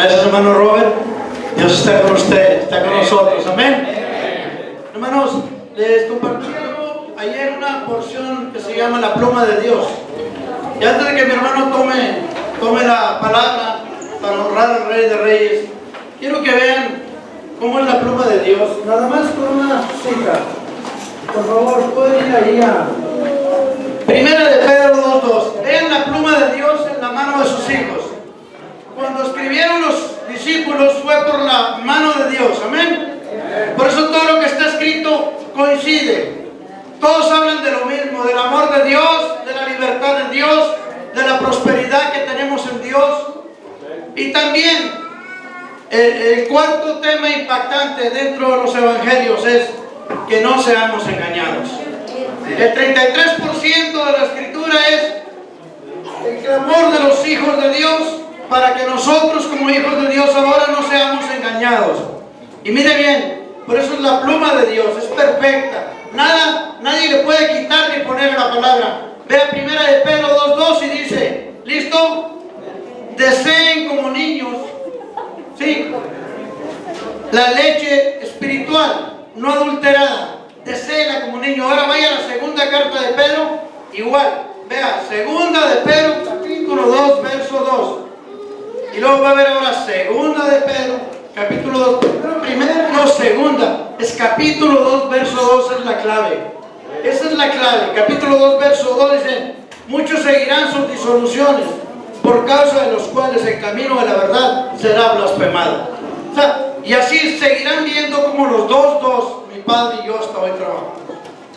Gracias, hermano Robert. Dios está con usted, está con nosotros. Amén. Hermanos, les compartí ayer una porción que se llama la pluma de Dios. Y antes de que mi hermano tome la palabra para honrar al Rey de Reyes, quiero que vean cómo es la pluma de Dios. Nada más con una cita. Por favor, pueden ir ahí a Primera de Pedro 2:2. Vean la pluma de Dios en la mano de sus hijos. Cuando escribieron los discípulos fue por la mano de Dios. Amén. Por eso todo lo que está escrito coincide. Todos hablan de lo mismo, del amor de Dios, de la libertad de Dios, de la prosperidad que tenemos en Dios. Y también el cuarto tema impactante dentro de los evangelios es que no seamos engañados. El 33% de la escritura es el clamor de los hijos de Dios para que nosotros como hijos de Dios ahora no seamos engañados. Y mire bien, por eso es la pluma de Dios, es perfecta. Nadie le puede quitar ni poner la palabra. Vea Primera de Pedro 2:2 y dice, ¿listo? Deseen como niños, ¿sí?, la leche espiritual, no adulterada. Deséela como niño. Ahora vaya a la segunda carta de Pedro, igual. Vea, segunda de Pedro, capítulo 2, verso 2. Y luego va a ver ahora segunda de Pedro, capítulo 2. Primero, no, segunda. Es capítulo 2, verso 2, es la clave. Esa es la clave. Capítulo 2, verso 2 dice, muchos seguirán sus disoluciones, por causa de los cuales el camino de la verdad será blasfemado. O sea, y así seguirán viendo como los dos, mi padre y yo hasta hoy trabajamos.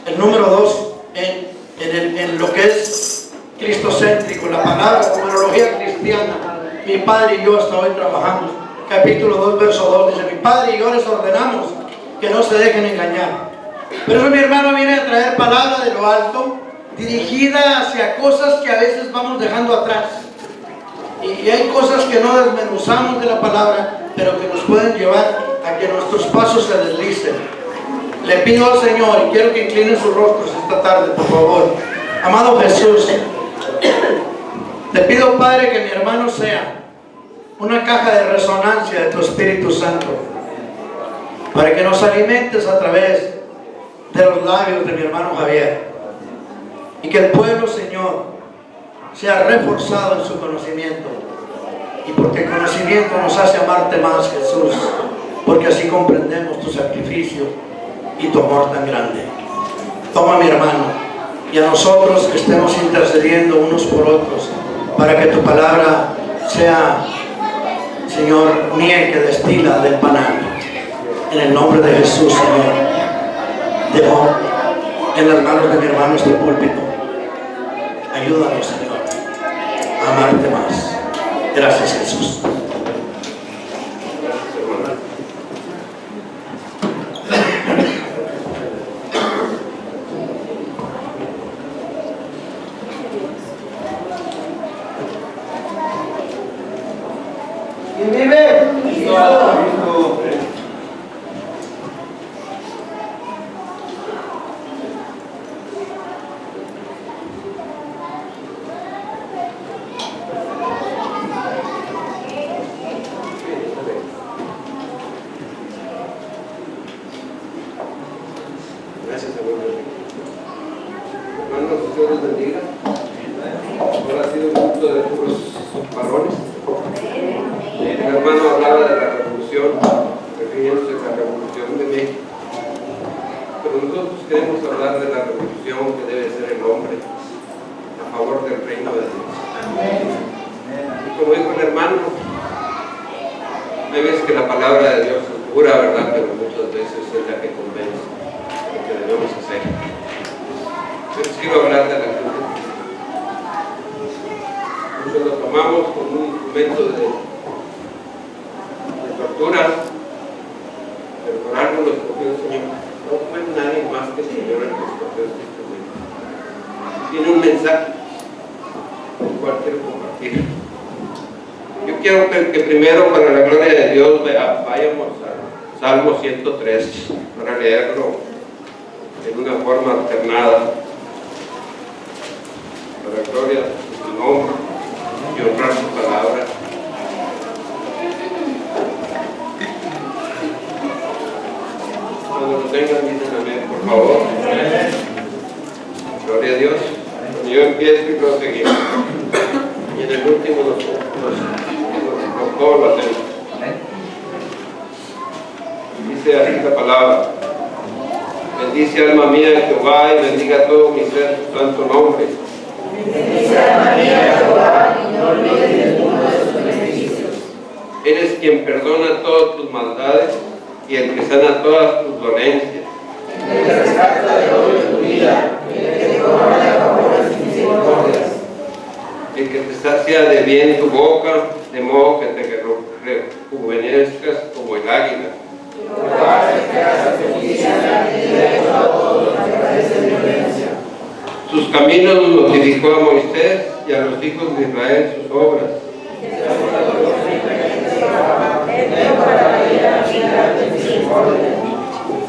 El número 2 en lo que es cristocéntrico, la palabra, numerología cristiana. Mi padre y yo hasta hoy trabajamos. Capítulo 2, verso 2 dice, mi padre y yo les ordenamos que no se dejen engañar. Pero eso, mi hermano, viene a traer palabra de lo alto, dirigida hacia cosas que a veces vamos dejando atrás. Y hay cosas que no desmenuzamos de la palabra, pero que nos pueden llevar a que nuestros pasos se deslicen. Le pido al Señor, y quiero que inclinen sus rostros esta tarde, por favor. Amado Jesús, te pido, Padre, que mi hermano sea una caja de resonancia de tu Espíritu Santo, para que nos alimentes a través de los labios de mi hermano Javier, y que el pueblo, Señor, sea reforzado en su conocimiento, y porque el conocimiento nos hace amarte más, Jesús, porque así comprendemos tu sacrificio y tu amor tan grande. Toma a mi hermano y a nosotros que estemos intercediendo unos por otros para que tu palabra sea, Señor, miel que destila del panal. En el nombre de Jesús, Señor, dejo en las manos de mi hermano este púlpito. Ayúdanos, Señor, a amarte más. Gracias, Jesús. ¿Quién vive? Gracias, hermano. Hermanos, Dios los bendiga. Ahora ha sido un culto de puros varones. El hermano hablaba de la revolución, refiriéndose a la revolución de México. Pero nosotros queremos hablar de la revolución que debe ser el hombre a favor del reino de Dios. Y como dijo el hermano, hay veces que la palabra de Dios es pura, ¿verdad? Pero muchas veces es la que convence lo que debemos hacer. Yo les quiero hablar de la cruz. Muchos lo tomamos como un instrumento de tortura, pero por algo lo escogió el Señor. No fue nadie más que el Señor el que escogió este instrumento. Tiene un mensaje, el cual quiero compartir. Yo quiero que primero, para la gloria de Dios, vayamos al Salmo 103 para leerlo en una forma alternada, para la gloria de su nombre y honrar su palabra. por favor. Gloria a Dios. Yo empiezo y luego seguimos. Y en el último todos lo hacemos. Dice así la palabra: bendice alma mía Jehová, y bendiga todo mi ser su santo nombre. Bendice alma mía Jehová, y no olvides ninguno de sus beneficios. Eres quien perdona todas tus maldades y el que sana todas tus dolencias. El que rescata de odio tu vida, el que te corona de favores y misericordias. El que te sacia de bien tu boca, de modo que te rejuvenezcas como el águila. Jehová es que hace justicia y derecho a todos los que padecen violencia. Sus caminos notificó a Moisés y a los hijos de Israel sus obras.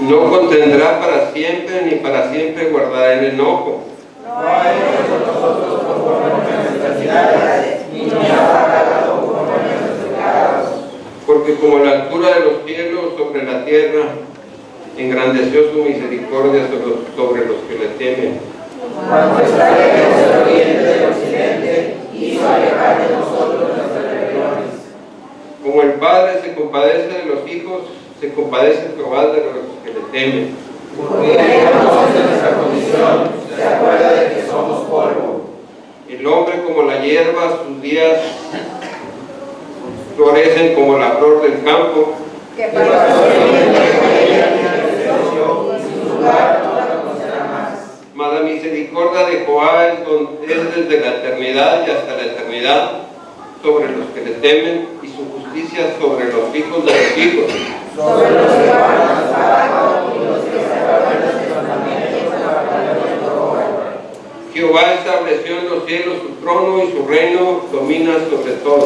No contendrá para siempre, ni para siempre guardará el enojo. No hay entre nosotros conforme a nuestras necesidades, ni nos ha pagado conforme a nuestros pecados. Porque como la altura de los cielos sobre la tierra, engrandeció su misericordia sobre los que le temen. Cuando está lejos del oriente del occidente, hizo alejar de nosotros nuestras rebeliones. Como el Padre se compadece de los hijos, se compadece Jehová de los que le temen. Porque Él conoce nuestra condición, se acuerda de que somos polvo. El hombre como la hierba, sus días florecen como la flor del campo. Que para su su lugar no la conocerá más. Mas la misericordia de Jehová es desde la eternidad y hasta la eternidad sobre los que le temen, y su justicia sobre los hijos de los hijos. Sobre los que guardan su pacto y los que se acuerdan de sus mandamientos para nuestro obra. Jehová estableció en los cielos su trono, y su reino domina sobre todo.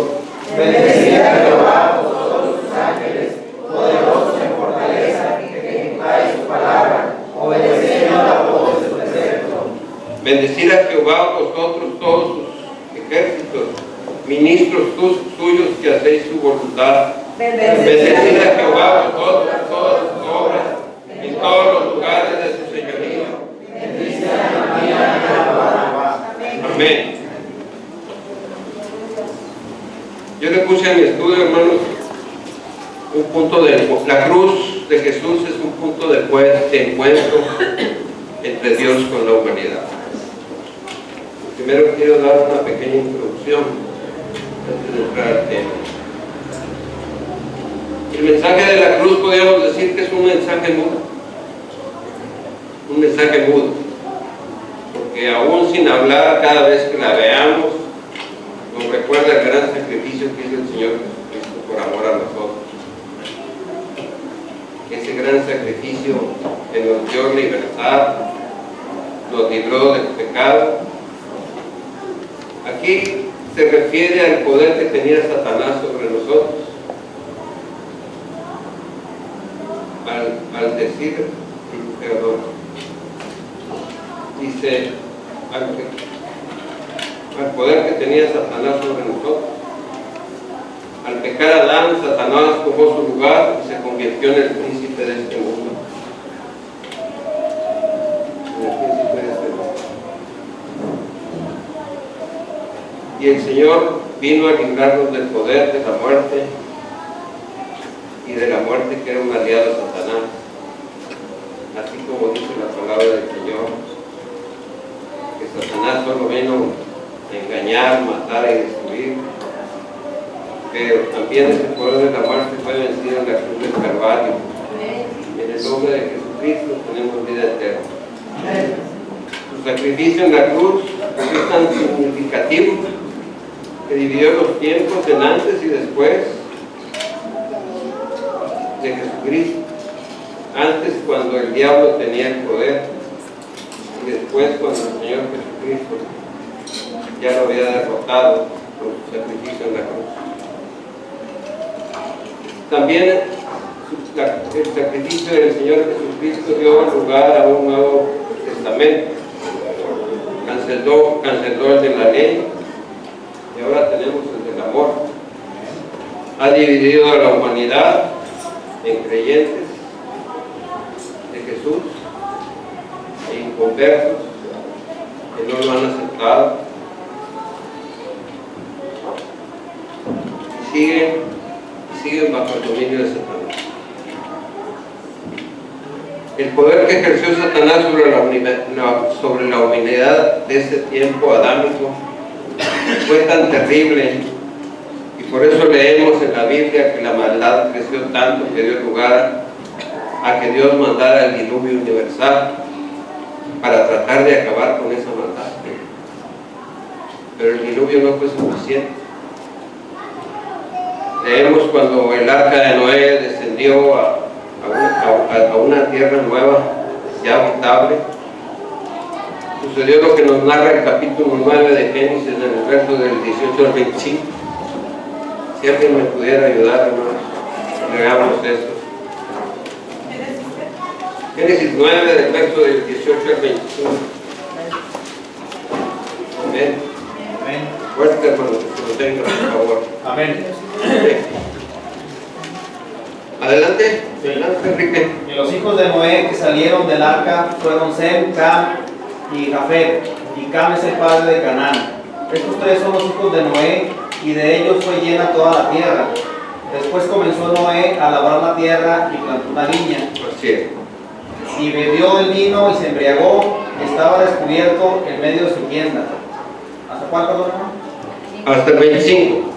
Bendecid a Jehová vosotros sus ángeles, poderosos en fortaleza, que ejecutáis su palabra, obedeciendo la voz de su precepto. Bendecid a Jehová vosotros todos sus ejércitos, ministros suyos que hacéis su voluntad. Bendecid a Jehová vosotros todas sus obras, en todos los lugares de su señorío. Bendice alma mía Jehová. Amén. Yo le puse a mi estudio, hermanos, un punto de la cruz de Jesús es un punto de encuentro entre Dios con la humanidad. Primero quiero dar una pequeña introducción antes de entrar al tema. El mensaje de la cruz podríamos decir que es un mensaje mudo. Un mensaje mudo. Porque aún sin hablar, cada vez que la veamos, nos recuerda el gran sacrificio que hizo el Señor Jesucristo por amor a nosotros. Ese gran sacrificio que nos dio libertad, nos libró del pecado. Aquí se refiere al poder que tenía Satanás sobre nosotros. Al decir, perdón, dice, al poder que tenía Satanás sobre nosotros. Al pecar Adán, Satanás tomó su lugar y se convirtió en el príncipe de este mundo. Y el Señor vino a librarnos del poder de la muerte y de la muerte que era un aliado de Satanás. Así como dice la palabra del Señor, que Satanás solo vino a engañar, matar y destruir, pero también ese poder de la muerte fue vencido en la cruz del Calvario. En el nombre de Jesucristo tenemos vida eterna. Su sacrificio en la cruz es tan significativo que dividió los tiempos en antes y después de Jesucristo. Antes, cuando el diablo tenía el poder, y después cuando el Señor Jesucristo ya lo había derrotado con su sacrificio en la cruz. También el sacrificio del Señor Jesucristo dio lugar a un Nuevo Testamento. Canceló el de la ley y ahora tenemos el del amor. Ha dividido a la humanidad en creyentes de Jesús inconversos que no lo han aceptado. Siguen bajo el dominio de Satanás. El poder que ejerció Satanás sobre la humanidad de ese tiempo adámico fue tan terrible, y por eso leemos en la Biblia que la maldad creció tanto que dio lugar a que Dios mandara el diluvio universal para tratar de acabar con esa maldad. Pero el diluvio no fue suficiente. Leemos cuando el arca de Noé descendió a una tierra nueva, ya habitable. Sucedió lo que nos narra el capítulo 9 de Génesis, en el verso del 18 al 25. Si alguien me pudiera ayudar, hermanos, leamos esto. Génesis 9, del verso del 18 al 25. Amén. Amén. Fuerte, hermano, que lo tenga, por favor. Amén. Adelante, adelante, Enrique. Y los hijos de Noé que salieron del arca fueron Sem, Cam y Jafet, y Cam es el padre de Canaán. Estos tres son los hijos de Noé, y de ellos fue llena toda la tierra. Después comenzó Noé a labrar la tierra y plantó una viña. Así es. Y bebió el vino y se embriagó, estaba descubierto en medio de su tienda. ¿Hasta cuál, perdón, hermano? Hasta el 25.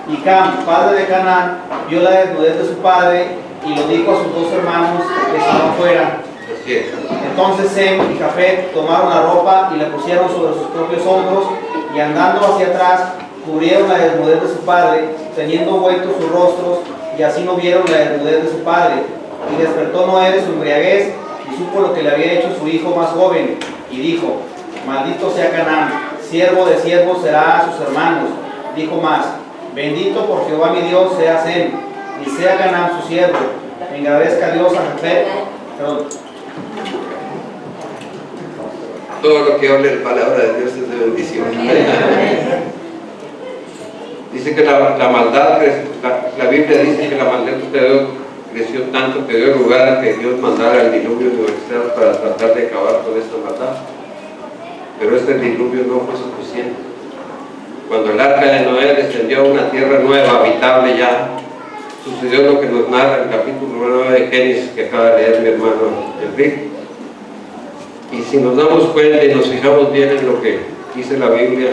Y Cam, padre de Canaán, vio la desnudez de su padre y lo dijo a sus dos hermanos que estaban fuera. Así es. Entonces Sem y Jafet tomaron la ropa y la pusieron sobre sus propios hombros, y andando hacia atrás cubrieron la desnudez de su padre, teniendo vueltos sus rostros, y así no vieron la desnudez de su padre. Y despertó Noé de su embriaguez y supo lo que le había hecho su hijo más joven, y dijo: maldito sea Canaán, siervo de siervos será a sus hermanos. Dijo más: bendito por Jehová mi Dios sea Sem, y sea Canaán su siervo. Engrandezca Dios a Jafet. Perdón. Todo lo que hable la palabra de Dios es de bendición. Dice que la maldad, la Biblia dice que la maldad de Dios creció tanto que dio lugar a que Dios mandara el diluvio universal para tratar de acabar con esta maldad. Pero este diluvio no fue suficiente. Cuando el arca de Noé descendió a una tierra nueva, habitable ya, sucedió lo que nos narra el capítulo 9 de Génesis que acaba de leer mi hermano Enrique. Y si nos damos cuenta y nos fijamos bien en lo que dice la Biblia,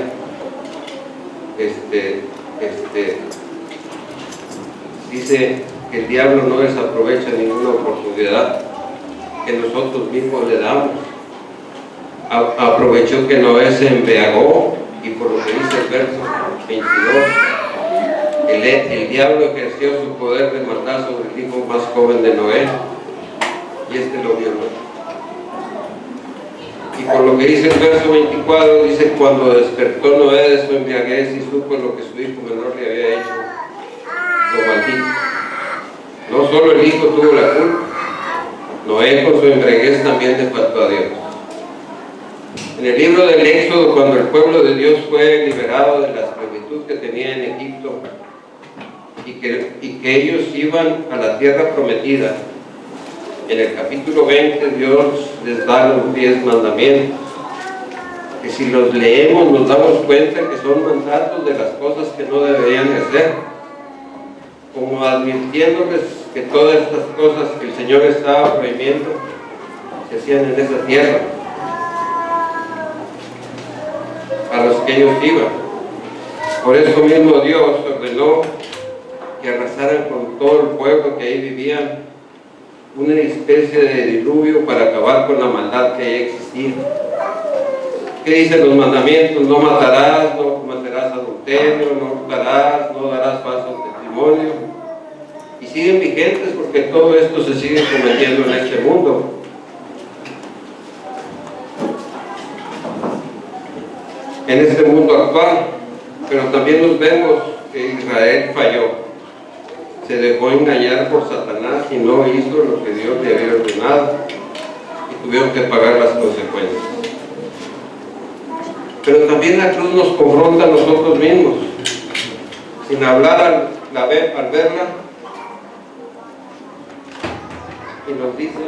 dice que el diablo no desaprovecha ninguna oportunidad que nosotros mismos le damos. Aprovechó que Noé se embriagó, y por lo que dice el verso 22, el diablo ejerció su poder de maldad sobre el hijo más joven de Noé, y lo violó. Y por lo que dice el verso 24, dice: cuando despertó Noé de su embriaguez y supo lo que su hijo menor le había hecho, lo maldijo. No solo el hijo tuvo la culpa, Noé con su embriaguez también le faltó a Dios. En el libro del Éxodo, cuando el pueblo de Dios fue liberado de la esclavitud que tenía en Egipto, y que ellos iban a la tierra prometida, en el capítulo 20 Dios les da los 10 mandamientos, que si los leemos nos damos cuenta que son mandatos de las cosas que no deberían de hacer, como advirtiéndoles que todas estas cosas que el Señor estaba prohibiendo se hacían en esa tierra a los que ellos iban. Por eso mismo Dios ordenó que arrasaran con todo el pueblo que ahí vivían, una especie de diluvio para acabar con la maldad que ahí existía. ¿Qué dicen los mandamientos? No matarás, no cometerás adulterio, no hurtarás, no darás falso testimonio. Y siguen vigentes porque todo esto se sigue cometiendo en este mundo. En este mundo actual. Pero también nos vemos que Israel falló. Se dejó engañar por Satanás y no hizo lo que Dios le había ordenado, y tuvieron que pagar las consecuencias. Pero también la cruz nos confronta a nosotros mismos. Sin hablar al verla, y nos dice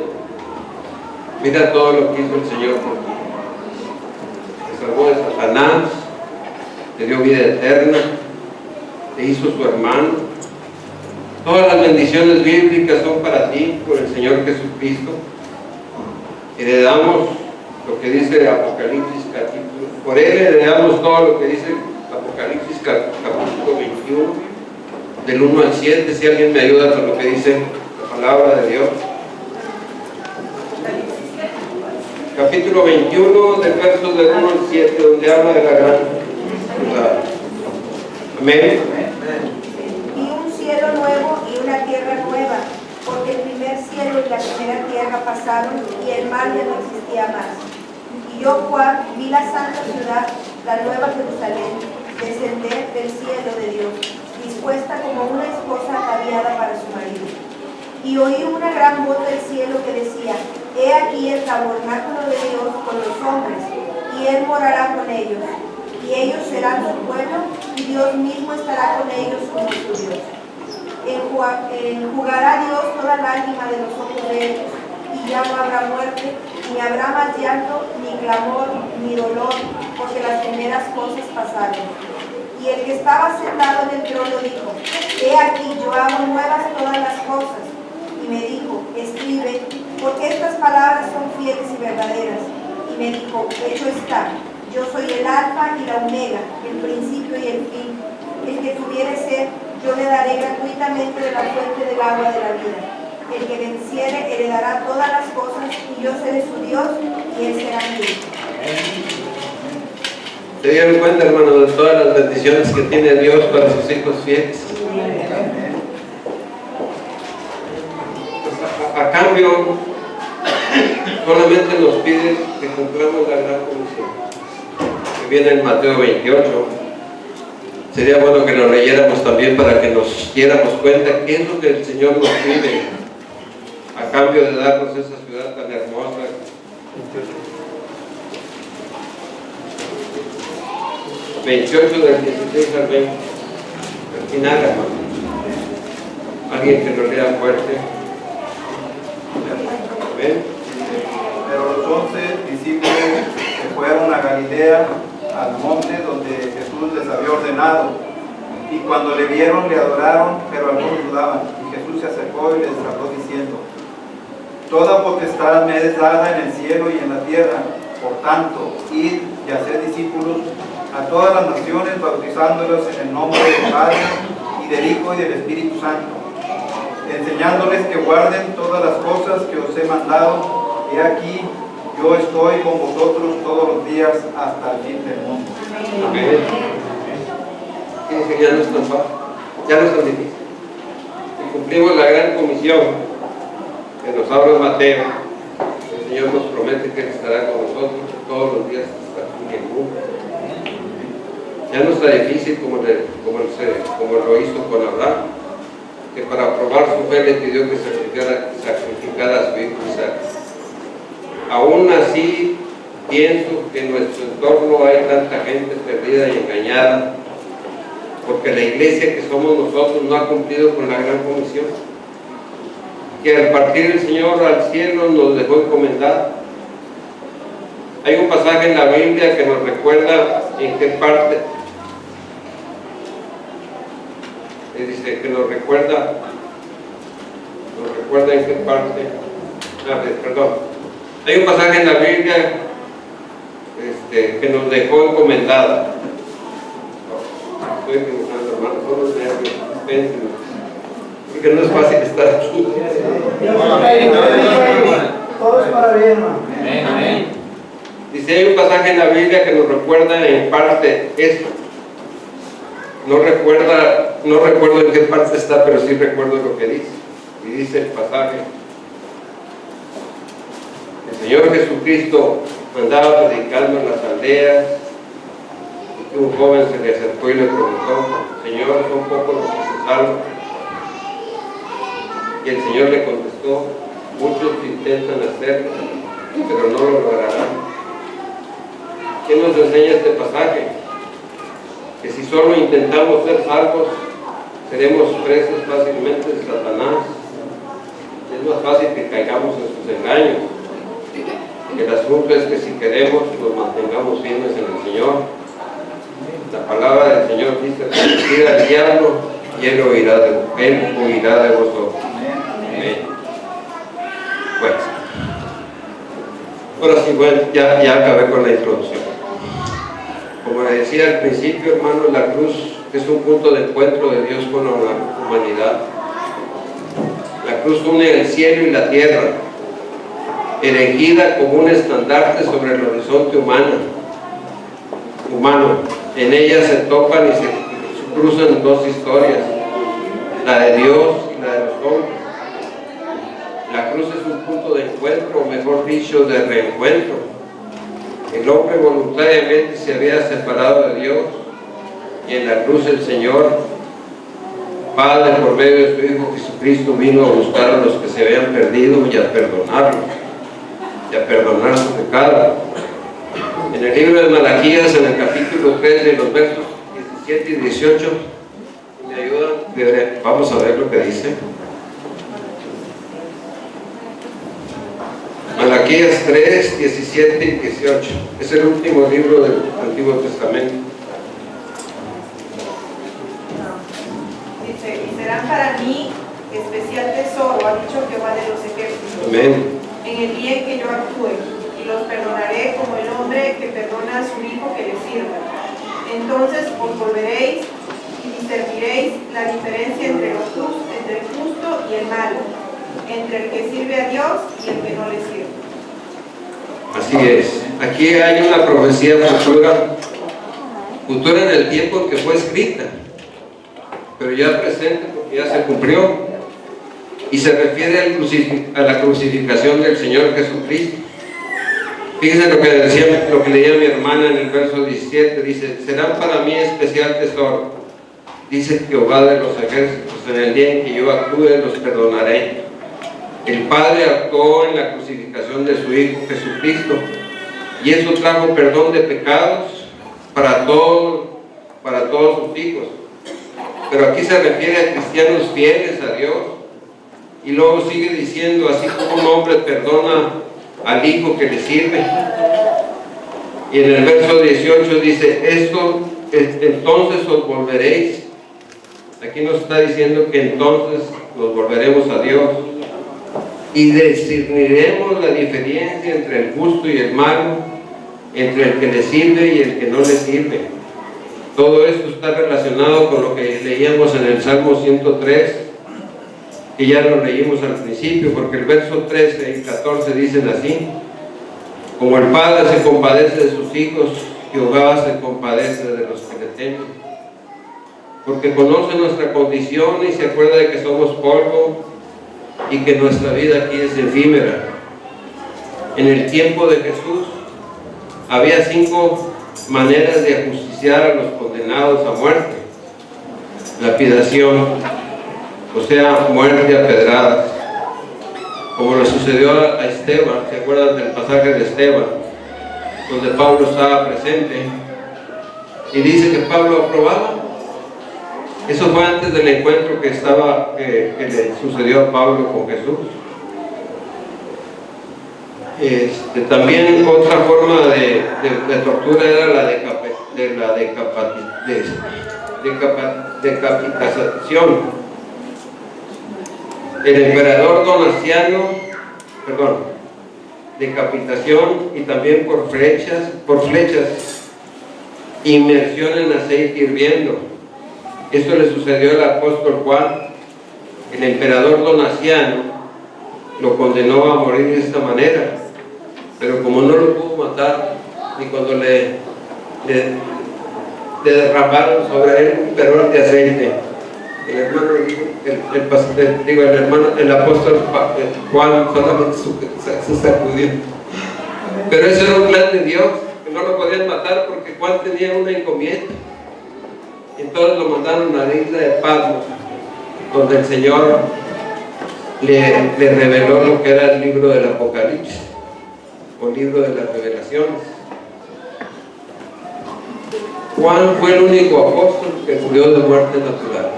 Mira todo lo que hizo el Señor por ti. Te salvó de Satanás, te dio vida eterna, te hizo su hermano. Todas las bendiciones bíblicas son para ti por el Señor Jesucristo. Heredamos lo que dice Apocalipsis capítulo. Por Él heredamos todo lo que dice Apocalipsis capítulo 21, del 1 al 7. Si alguien me ayuda con lo que dice la palabra de Dios. Capítulo 21, del verso del 1 al 7, donde habla de la gran ciudad. Amén. Vi un cielo nuevo y una tierra nueva, porque el primer cielo y la primera tierra pasaron y el mar ya no existía más. Y yo, Juan, vi la santa ciudad, la nueva Jerusalén, descender del cielo de Dios, dispuesta como una esposa ataviada para su marido. Y oí una gran voz del cielo que decía: He aquí el tabernáculo de Dios con los hombres, y Él morará con ellos, y ellos serán su pueblo, y Dios mismo estará con ellos como su Dios. Enjugará Dios toda lágrima de los ojos de ellos, y ya no habrá muerte, ni habrá más llanto, ni clamor, ni dolor, porque las primeras cosas pasaron. Y el que estaba sentado en el trono dijo: He aquí, yo hago nuevas todas las cosas. Y me dijo: Escribe, porque estas palabras son fieles y verdaderas. Y me dijo: Hecho está, yo soy el alfa y la omega, el principio y el fin. El que tuviere sed, yo le daré gratuitamente de la fuente del agua de la vida. El que venciere heredará todas las cosas, y yo seré su Dios, y él será mi hijo. ¿Se dieron cuenta, hermano, de todas las bendiciones que tiene Dios para sus hijos fieles? A cambio, solamente nos pide que cumplamos la gran comisión, que viene en Mateo 28. Sería bueno que lo leyéramos también para que nos diéramos cuenta qué es lo que el Señor nos pide a cambio de darnos esa ciudad tan hermosa. 28 del 16 al 20. Al final, hermano. Alguien que lo lea fuerte. ¿Ven? Pero los 11 discípulos se fueron a Galilea, al monte donde Jesús les había ordenado. Y cuando le vieron, le adoraron, pero algunos dudaban. Y Jesús se acercó y les habló diciendo: Toda potestad me es dada en el cielo y en la tierra. Por tanto, id y haced discípulos a todas las naciones, bautizándolos en el nombre del Padre, y del Hijo, y del Espíritu Santo, enseñándoles que guarden todas las cosas que os he mandado. He aquí, yo estoy con vosotros todos los días hasta el fin del mundo. Amén. Ya no es tan fácil, ya no es tan difícil. Si cumplimos la gran comisión que nos habla Mateo, el Señor nos promete que Él estará con nosotros todos los días hasta el fin del mundo. Ya no está difícil como lo hizo con Abraham, que para probar su fe le pidió que sacrificara a su hijo Isaac. Aún así, pienso que en nuestro entorno hay tanta gente perdida y engañada, porque la iglesia que somos nosotros no ha cumplido con la gran comisión, que al partir el Señor al cielo nos dejó encomendado. Hay un pasaje en la Biblia que nos recuerda en qué parte, dice que nos recuerda en qué parte, perdón. Hay un pasaje en la Biblia que nos dejó encomendada. Estoy equivocando, hermano, son los nervios, dispensen, porque no es fácil estar aquí. Todo es para bien, hermano. Amén. Dice, hay un pasaje en la Biblia que nos recuerda en parte esto. No recuerdo en qué parte está, pero sí recuerdo lo que dice. Y dice el pasaje: el Señor Jesucristo andaba predicando en las aldeas, y un joven se le acercó y le preguntó: Señor, ¿son pocos los que se salvan? Y el Señor le contestó: muchos intentan hacerlo, pero no lo lograrán. ¿Qué nos enseña este pasaje? Que si solo intentamos ser salvos, seremos presos fácilmente de Satanás. Es más fácil que caigamos en sus engaños. El asunto es que si queremos nos mantengamos firmes en el Señor. La palabra del Señor dice: resistid al diablo y él huirá de vosotros. Amén. Pues, ahora sí, bueno, ya acabé con la introducción. Como le decía al principio, hermanos, la cruz es un punto de encuentro de Dios con la humanidad. La cruz une el cielo y la tierra, erigida como un estandarte sobre el horizonte humano. En ella se topan y se cruzan dos historias, la de Dios y la de los hombres. La cruz es un punto de encuentro, o mejor dicho, de reencuentro. El hombre voluntariamente se había separado de Dios, y en la cruz el Señor Padre, por medio de su Hijo Jesucristo, vino a buscar a los que se habían perdido y a perdonarlos, y a perdonar su pecado. En el libro de Malaquías, en el capítulo 3, de los versos 17 y 18, ¿me ayudan? Vamos a ver lo que dice. Malaquías 3, 17 y 18. Es el último libro del Antiguo Testamento. Dice: y serán para mí especial tesoro, ha dicho Jehová de los ejércitos. Amén. En el día en que yo actúe, y los perdonaré como el hombre que perdona a su hijo que le sirva. Entonces os volveréis y discerniréis la diferencia entre el justo y el malo, entre el que sirve a Dios y el que no le sirve. Así es. Aquí hay una profecía futura en el tiempo en que fue escrita, pero ya presente porque ya se cumplió, y se refiere a la crucificación del Señor Jesucristo. Fíjense lo que leía mi hermana en el verso 17, dice: serán para mí especial tesoro, dice Jehová de los ejércitos, en el día en que yo actúe los perdonaré. El Padre actuó en la crucificación de su Hijo Jesucristo, y eso trajo perdón de pecados para todos sus hijos. Pero aquí se refiere a cristianos fieles a Dios, y luego sigue diciendo: así como un hombre perdona al hijo que le sirve. Y en el verso 18 dice: entonces os volveréis. Aquí nos está diciendo que entonces nos volveremos a Dios y discerniremos la diferencia entre el justo y el malo, entre el que le sirve y el que no le sirve. Todo esto está relacionado con lo que leíamos en el Salmo 103, que ya lo leímos al principio, porque el verso 13 y 14 dicen así: como el Padre se compadece de sus hijos, Jehová se compadece de los que le temen, porque conoce nuestra condición y se acuerda de que somos polvo y que nuestra vida aquí es efímera. En el tiempo de Jesús había 5 maneras de ajusticiar a los condenados a muerte: lapidación, o sea, muerte a pedradas, como le sucedió a Esteban. ¿Se acuerdan del pasaje de Esteban, donde Pablo estaba presente? Y dice que Pablo aprobaba. Eso fue antes del encuentro que le sucedió a Pablo con Jesús. También otra forma de tortura era la decapitación. El emperador decapitación, y también por flechas, inmersión en aceite hirviendo. Esto le sucedió al apóstol Juan. El emperador Donaciano lo condenó a morir de esta manera, pero como no lo pudo matar, y cuando le derramaron sobre él un perol de aceite, el apóstol Juan solamente se sacudió. Pero eso era un plan de Dios, que no lo podían matar porque Juan tenía una encomienda. Entonces lo mandaron a la isla de Patmos, donde el Señor le reveló lo que era el libro del Apocalipsis, o libro de las revelaciones. Juan fue el único apóstol que murió de muerte natural.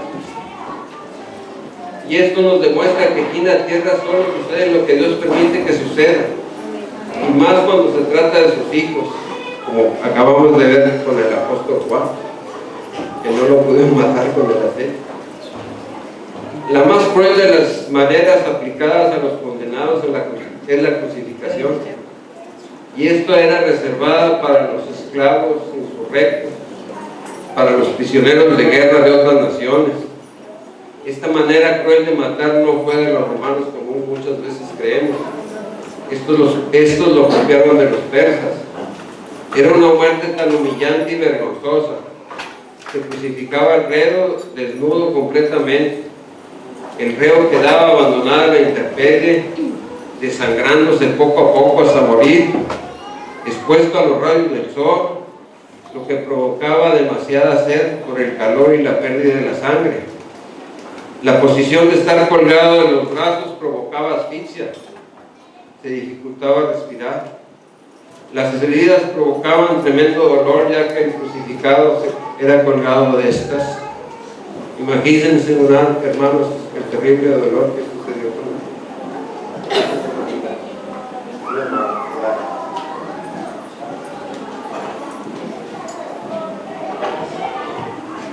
Y esto nos demuestra que aquí en la tierra solo sucede lo que Dios permite que suceda. y más cuando se trata de sus hijos, como acabamos de ver con el apóstol Juan, que no lo pudieron matar con el aceite. La más cruel de las maneras aplicadas a los condenados es la crucificación, y esto era reservada para los esclavos insurrectos, para los prisioneros de guerra de otras naciones. Esta manera cruel de matar no fue de los romanos, como muchas veces creemos. Estos lo copiaron de los persas. Era una muerte tan humillante y vergonzosa. Se crucificaba al reo desnudo completamente. El reo quedaba abandonado a la intemperie, desangrándose poco a poco hasta morir, expuesto a los rayos del sol, lo que provocaba demasiada sed por el calor y la pérdida de la sangre. La posición de estar colgado de los brazos provocaba asfixia, se dificultaba respirar. Las heridas provocaban tremendo dolor, ya que el crucificado era colgado de estas. Imagínense, hermanos, el terrible dolor que sucedió con él.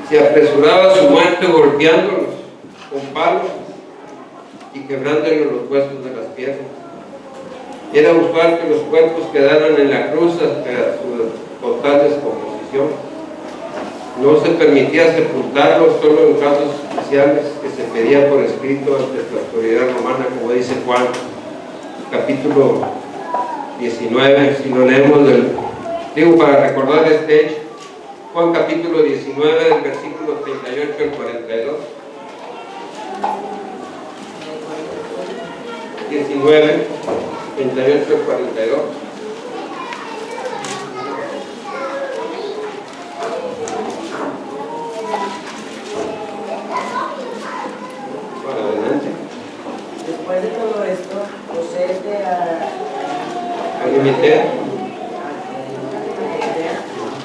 Se apresuraba su muerte golpeándolos con palos y quebrándole los huesos de las piernas. Era usual que los cuerpos quedaran en la cruz hasta su total descomposición. No se permitía sepultarlos solo en casos especiales que se pedía por escrito ante la autoridad romana, como dice Juan, capítulo 19, si lo leemos para recordar este hecho, Juan capítulo 19, del versículo 38 al 42. 19, 38 al 42. Después de todo esto, José de Arimatea,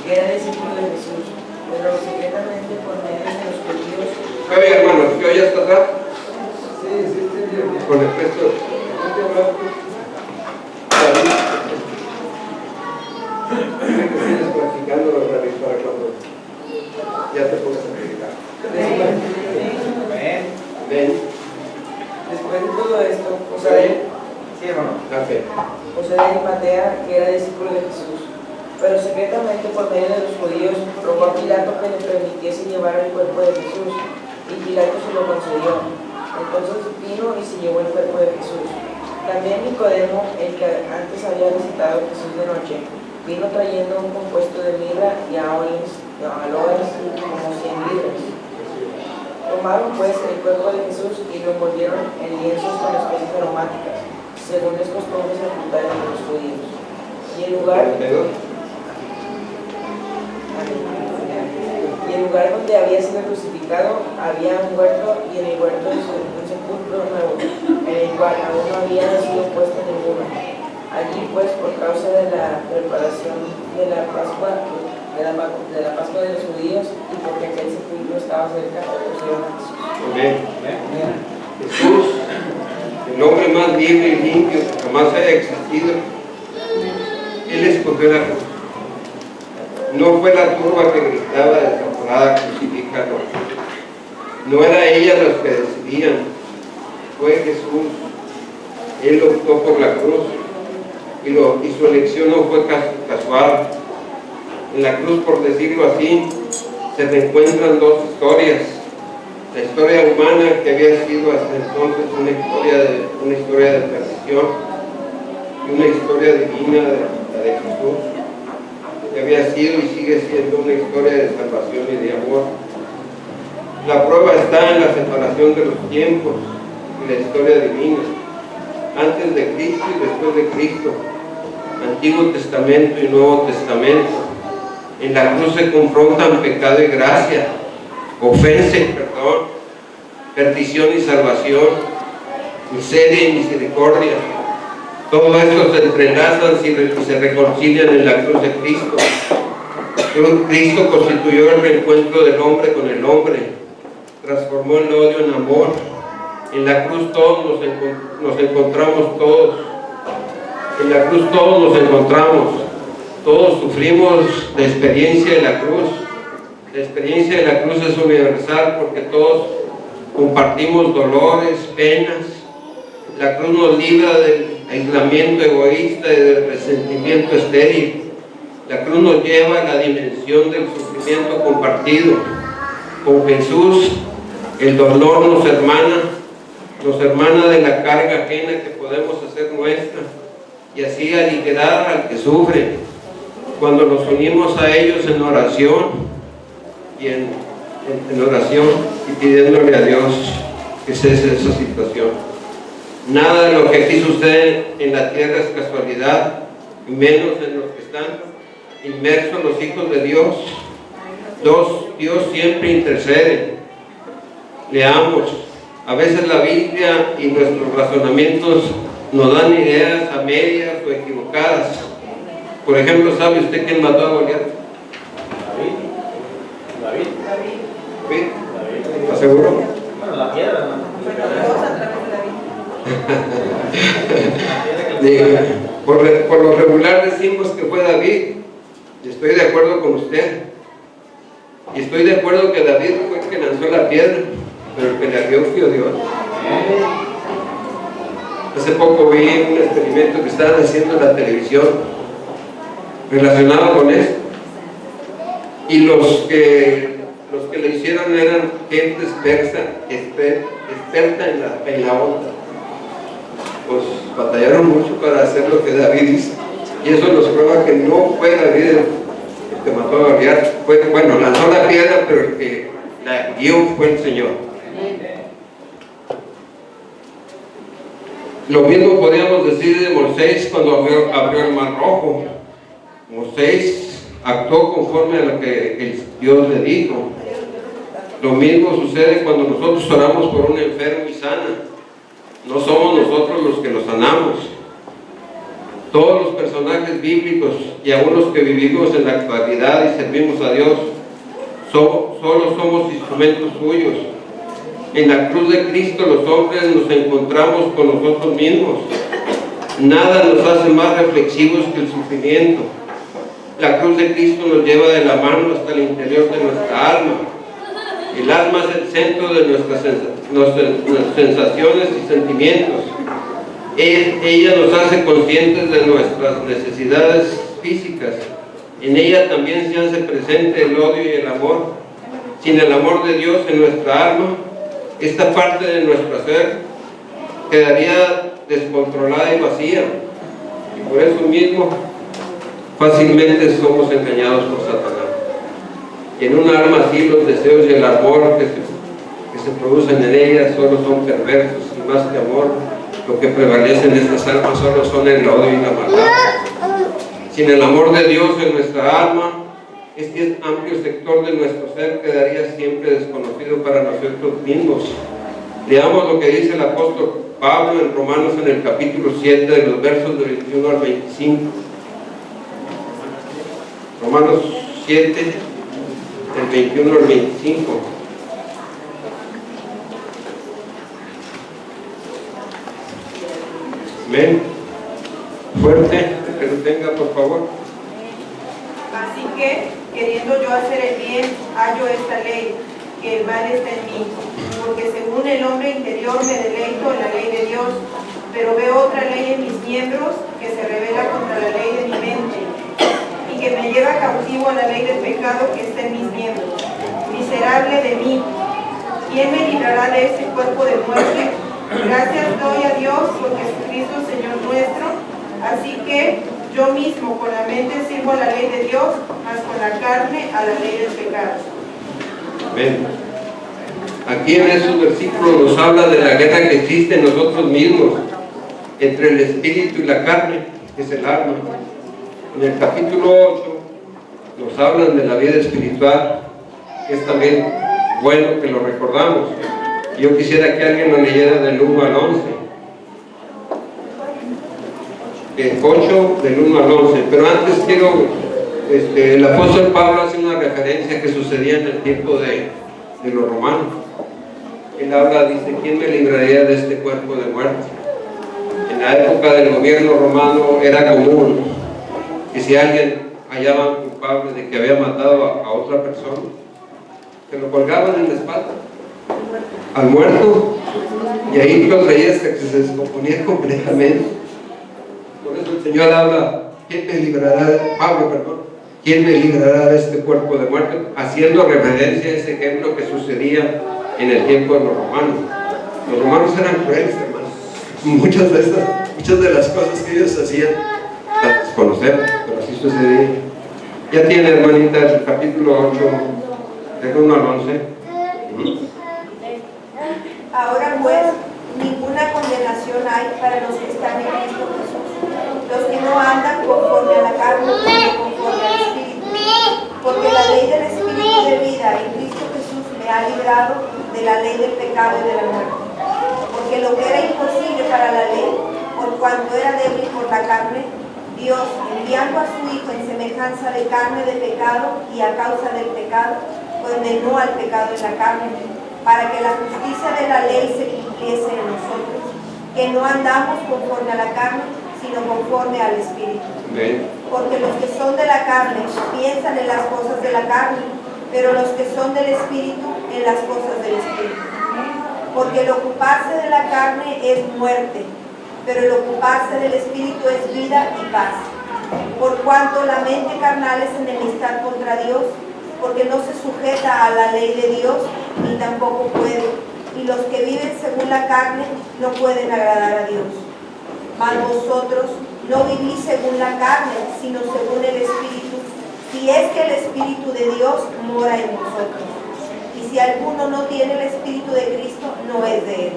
que era discípulo de Jesús, pero secretamente por medio de los judíos. oye, hermanos, ¿que hoy hasta acá? Sí, Con el resto. Sigues practicando los labios para cuando ya te pongas a predicar. Ven. Después de todo esto, Sí, hermano. José de Arimatea, que era discípulo de Jesús, pero secretamente por medio de los judíos, rogó a Pilato que le permitiese llevar el cuerpo de Jesús, y Pilato se lo concedió. Entonces vino y se llevó el cuerpo de Jesús. También Nicodemo, el que antes había visitado a Jesús de noche, vino trayendo un compuesto de mirra y aloes como 100 libras. Tomaron pues el cuerpo de Jesús y lo envolvieron en lienzos con especies aromáticas, según es costumbre sepultar entre los judíos. Y el lugar donde había sido crucificado había un huerto, y en el huerto un sepulcro nuevo, en el cual aún no había sido puesto ninguno. Allí pues, por causa de la preparación de la Pascua de los judíos, y porque aquel sepulcro estaba cerca, pusieron a Jesús. Amén. Jesús, el hombre más libre y limpio que jamás haya existido, Él escogió la cruz. No fue la turba que gritaba desamparada, crucifícalo. No era ella los que decidían, fue Jesús. Él optó por la cruz y su elección no fue casual. En la cruz, por decirlo así, se reencuentran dos historias. La historia humana, que había sido hasta entonces una historia de perdición, y una historia divina, la de Jesús, que había sido y sigue siendo una historia de salvación y de amor. La prueba está en la separación de los tiempos y la historia divina, antes de Cristo y después de Cristo, Antiguo Testamento y Nuevo Testamento. En la cruz se confrontan pecado y gracia, ofensa y perdón, perdición y salvación, miseria y misericordia. Todo esto se entrelazan y se reconcilian en la cruz de Cristo. Cristo constituyó el reencuentro del hombre con el hombre, transformó el odio en amor. En la cruz todos nos encontramos todos. En la cruz todos nos encontramos, todos sufrimos la experiencia de la cruz. La experiencia de la cruz es universal porque todos compartimos dolores, penas. La cruz nos libra del aislamiento egoísta y del resentimiento estéril. La cruz nos lleva a la dimensión del sufrimiento compartido. Con Jesús, el dolor nos hermana de la carga ajena que podemos hacer nuestra y así aligerar al que sufre. Cuando nos unimos a ellos en oración y en oración y pidiéndole a Dios que cese esa situación. Nada de lo que aquí sucede en la tierra es casualidad, menos en los que están inmersos los hijos de Dios. Dios siempre intercede. Leamos. A veces la Biblia y nuestros razonamientos nos dan ideas a medias o equivocadas. Por ejemplo, ¿sabe usted quién mató a Goliat? David. ¿Está seguro? Bueno, la piedra, ¿no? Por lo regular decimos que fue David. Y estoy de acuerdo con usted. Y estoy de acuerdo que David fue el que lanzó la piedra, pero el que la dio fue Dios. Hace poco vi un experimento que estaban haciendo en la televisión relacionado con esto. Y los que lo hicieron eran gente experta en la onda. Pues batallaron mucho para hacer lo que David hizo. Y eso nos prueba que no fue David el que mató a Goliat. Bueno, lanzó la piedra, pero el que la guió fue el Señor. Lo mismo podríamos decir de Moisés cuando abrió el Mar Rojo. Moisés actuó conforme a lo que Dios le dijo. Lo mismo sucede cuando nosotros oramos por un enfermo y sana. No somos nosotros los que lo sanamos. Todos los personajes bíblicos y aún los que vivimos en la actualidad y servimos a Dios, solo somos instrumentos suyos. En la cruz de Cristo los hombres nos encontramos con nosotros mismos. Nada nos hace más reflexivos que el sufrimiento. La cruz de Cristo nos lleva de la mano hasta el interior de nuestra alma. El alma es el centro de nuestras sensaciones y sentimientos. Ella nos hace conscientes de nuestras necesidades físicas. En ella también se hace presente el odio y el amor. Sin el amor de Dios en nuestra alma, esta parte de nuestro ser quedaría descontrolada y vacía. Y por eso mismo, fácilmente somos engañados por Satanás. Y en un alma así, los deseos y el amor que se producen en ella solo son perversos, y más que amor, lo que prevalece en estas almas solo son el odio y la maldad. Sin el amor de Dios en nuestra alma, este amplio sector de nuestro ser quedaría siempre desconocido para nosotros mismos. Leamos lo que dice el apóstol Pablo en Romanos en el capítulo 7, de los versos del 21 al 25. Romanos 7, del 21 al 25. Amén. Fuerte, que lo tenga, por favor. Así que, queriendo yo hacer el bien, hallo esta ley, que el mal está en mí, porque según el hombre interior me deleito en la ley de Dios, pero veo otra ley en mis miembros que se revela contra la ley de mi mente y que me lleva cautivo a la ley del pecado que está en mis miembros. Miserable de mí, ¿quién me librará de este cuerpo de muerte? Gracias doy a Dios por Jesucristo Señor nuestro. Así que yo mismo con la mente sirvo a la ley de Dios, mas con la carne a la ley del pecado. Amén. Aquí en esos versículos nos habla de la guerra que existe en nosotros mismos, entre el espíritu y la carne, que es el alma. En el capítulo 8 nos hablan de la vida espiritual, que es también bueno que lo recordamos. Yo quisiera que alguien lo leyera del 1 al 11. 8 del 1 al 11. Pero antes quiero, el apóstol Pablo hace una referencia que sucedía en el tiempo de los romanos. Él habla, dice, ¿quién me libraría de este cuerpo de muerte? En En la época del gobierno romano era común que si alguien hallaban culpable de que había matado a otra persona, que lo colgaban en la espalda al muerto, y ahí lo traía hasta que se descomponía completamente. Por eso el Señor habla, ¿quién me librará, quién me librará de este cuerpo de muerte? Haciendo referencia a ese ejemplo que sucedía en el tiempo de los romanos. Los romanos eran crueles, hermanos. Muchas de las cosas que ellos hacían las desconocemos, pero así sucedía. Ya tiene, hermanita, el capítulo 8, del 1 al 11. Ahora pues, ninguna condenación hay para los que están en Cristo Jesús, los que no andan conforme a la carne, sino conforme al Espíritu. Porque la ley del Espíritu de vida en Cristo Jesús me ha librado de la ley del pecado y de la muerte. Porque lo que era imposible para la ley, por cuanto era débil por la carne, Dios, enviando a su Hijo en semejanza de carne de pecado y a causa del pecado, condenó al pecado en la carne, para que la justicia de la ley se cumpliese en nosotros, que no andamos conforme a la carne, sino conforme al Espíritu. Porque los que son de la carne piensan en las cosas de la carne, pero los que son del Espíritu en las cosas del Espíritu. Porque el ocuparse de la carne es muerte, pero el ocuparse del Espíritu es vida y paz. Por cuanto la mente carnal es enemistad contra Dios, porque no se sujeta a la ley de Dios, ni tampoco puede. Y los que viven según la carne no pueden agradar a Dios. Mas vosotros no vivís según la carne, sino según el Espíritu, si es que el Espíritu de Dios mora en vosotros. Y si alguno no tiene el Espíritu de Cristo, no es de él.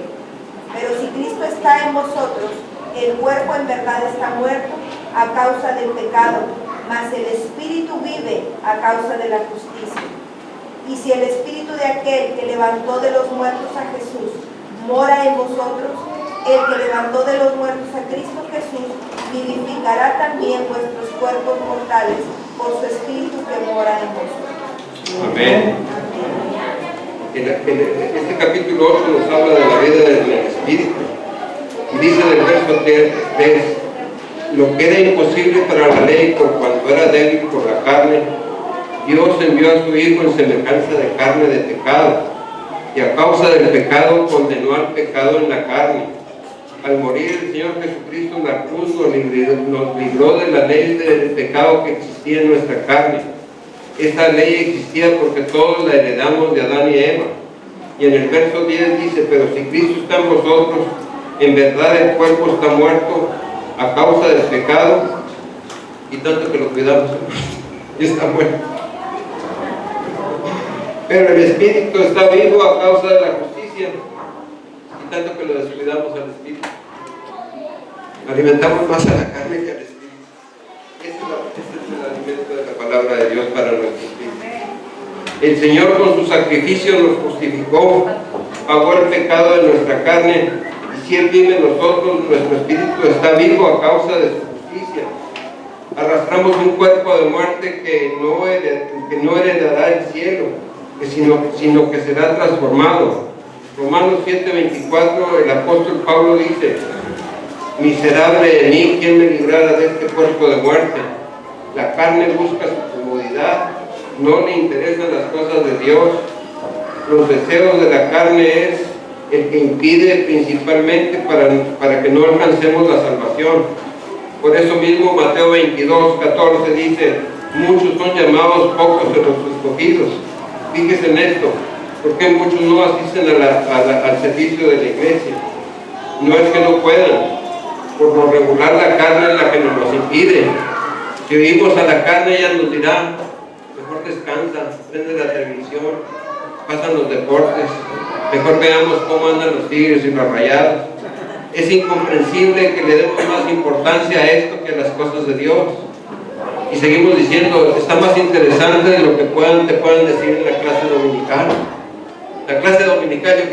Pero si Cristo está en vosotros, el cuerpo en verdad está muerto a causa del pecado, mas el Espíritu vive a causa de la justicia. Y si el Espíritu de aquel que levantó de los muertos a Jesús mora en vosotros, el que levantó de los muertos a Cristo Jesús vivificará también vuestros cuerpos mortales por su Espíritu que mora en vosotros. Amén. Este capítulo 8 nos habla de la vida del Espíritu. Y dice en el verso 3, lo que era imposible para la ley por cuanto era débil por la carne, Dios envió a su Hijo en semejanza de carne de pecado, y a causa del pecado condenó al pecado en la carne. Al morir el Señor Jesucristo en la cruz nos libró de la ley del pecado que existía en nuestra carne. Esta ley existía porque todos la heredamos de Adán y Eva. Y en el verso 10 dice, pero si Cristo está en vosotros, en verdad el cuerpo está muerto a causa del pecado, y tanto que lo cuidamos, y está muerto. Pero el Espíritu está vivo a causa de la justicia, y tanto que lo descuidamos al Espíritu. Alimentamos más a la carne que al Espíritu. Este es el alimento de la palabra de Dios para nuestro Espíritu. El Señor con su sacrificio nos justificó, pagó el pecado de nuestra carne, y si Él vive en nosotros, nuestro Espíritu está vivo a causa de su justicia. Arrastramos un cuerpo de muerte que no heredará el cielo, sino que será transformado. Romanos 7:24, el apóstol Pablo dice, miserable de mí, ¿quién me librará de este cuerpo de muerte? La carne busca su comodidad, no le interesan las cosas de Dios. Los deseos de la carne es el que impide principalmente para que no alcancemos la salvación. Por eso mismo Mateo 22:14 dice, muchos son llamados, pocos de los escogidos. Fíjese en esto, porque muchos no asisten al servicio de la iglesia. No es que no puedan, por lo regular la carne es la que nos los impide. Si oímos a la carne, ella nos dirá, mejor descansa, prende la televisión, pasan los deportes, mejor veamos cómo andan los Tigres y los Rayados. Es incomprensible que le demos más importancia a esto que a las cosas de Dios. Y seguimos diciendo, está más interesante de lo que te puedan decir en la clase dominical. La clase dominical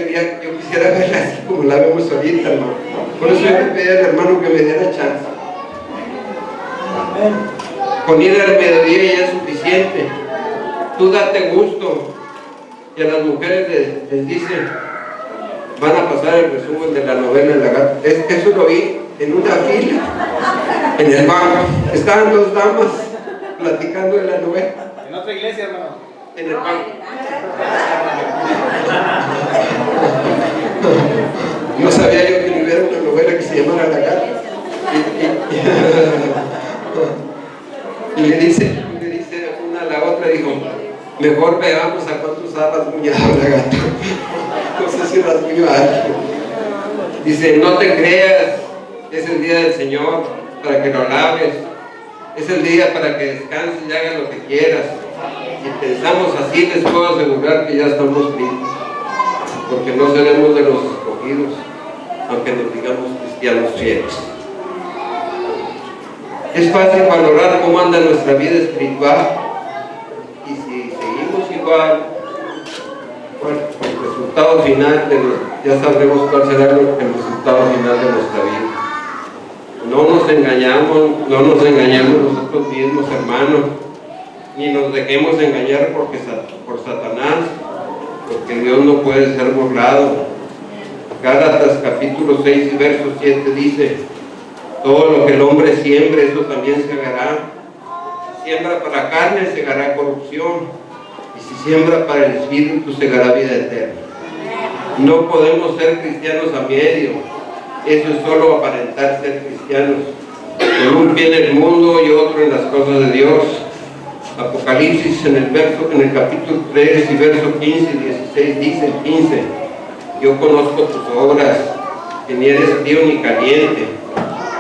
yo quisiera verla así como la vemos ahorita, hermano. Por eso yo le pedí al hermano que me diera chance. Con ir al mediodía ya es suficiente. Tú date gusto. Y a las mujeres les dicen, van a pasar el resumen de la novela El Lagarto. Eso lo vi en una fila, en el banco. Estaban dos damas platicando de la novela. En otra iglesia, hermano. En el banco. No sabía yo que hubiera una novela que se llamara La Gata. Y le dice una a la otra, dijo, mejor veamos a cuántos ha rasguñado la gata. No sé si rasguñó a alguien. Dice, no te creas, es el día del Señor para que lo alabes. Es el día para que descanses y hagas lo que quieras. Si pensamos así, les puedo asegurar que ya estamos listos, porque no seremos de los escogidos, aunque nos digamos cristianos fieles. Es fácil valorar cómo anda nuestra vida espiritual, y si seguimos igual, bueno, el resultado final ya sabremos cuál será el resultado final de nuestra vida. No nos engañemos nosotros mismos, hermanos, ni nos dejemos engañar por Satanás, porque Dios no puede ser burlado. Gálatas capítulo 6 y verso 7 dice, todo lo que el hombre siembre, eso también segará. Si siembra para la carne, segará corrupción, y si siembra para el espíritu, segará vida eterna. No podemos ser cristianos a medio. Eso es solo aparentar ser cristianos, con un pie en el mundo y otro en las cosas de Dios. Apocalipsis en el capítulo 3 y verso 15 y 16 dice, 15, yo conozco tus obras, que ni eres frío ni caliente.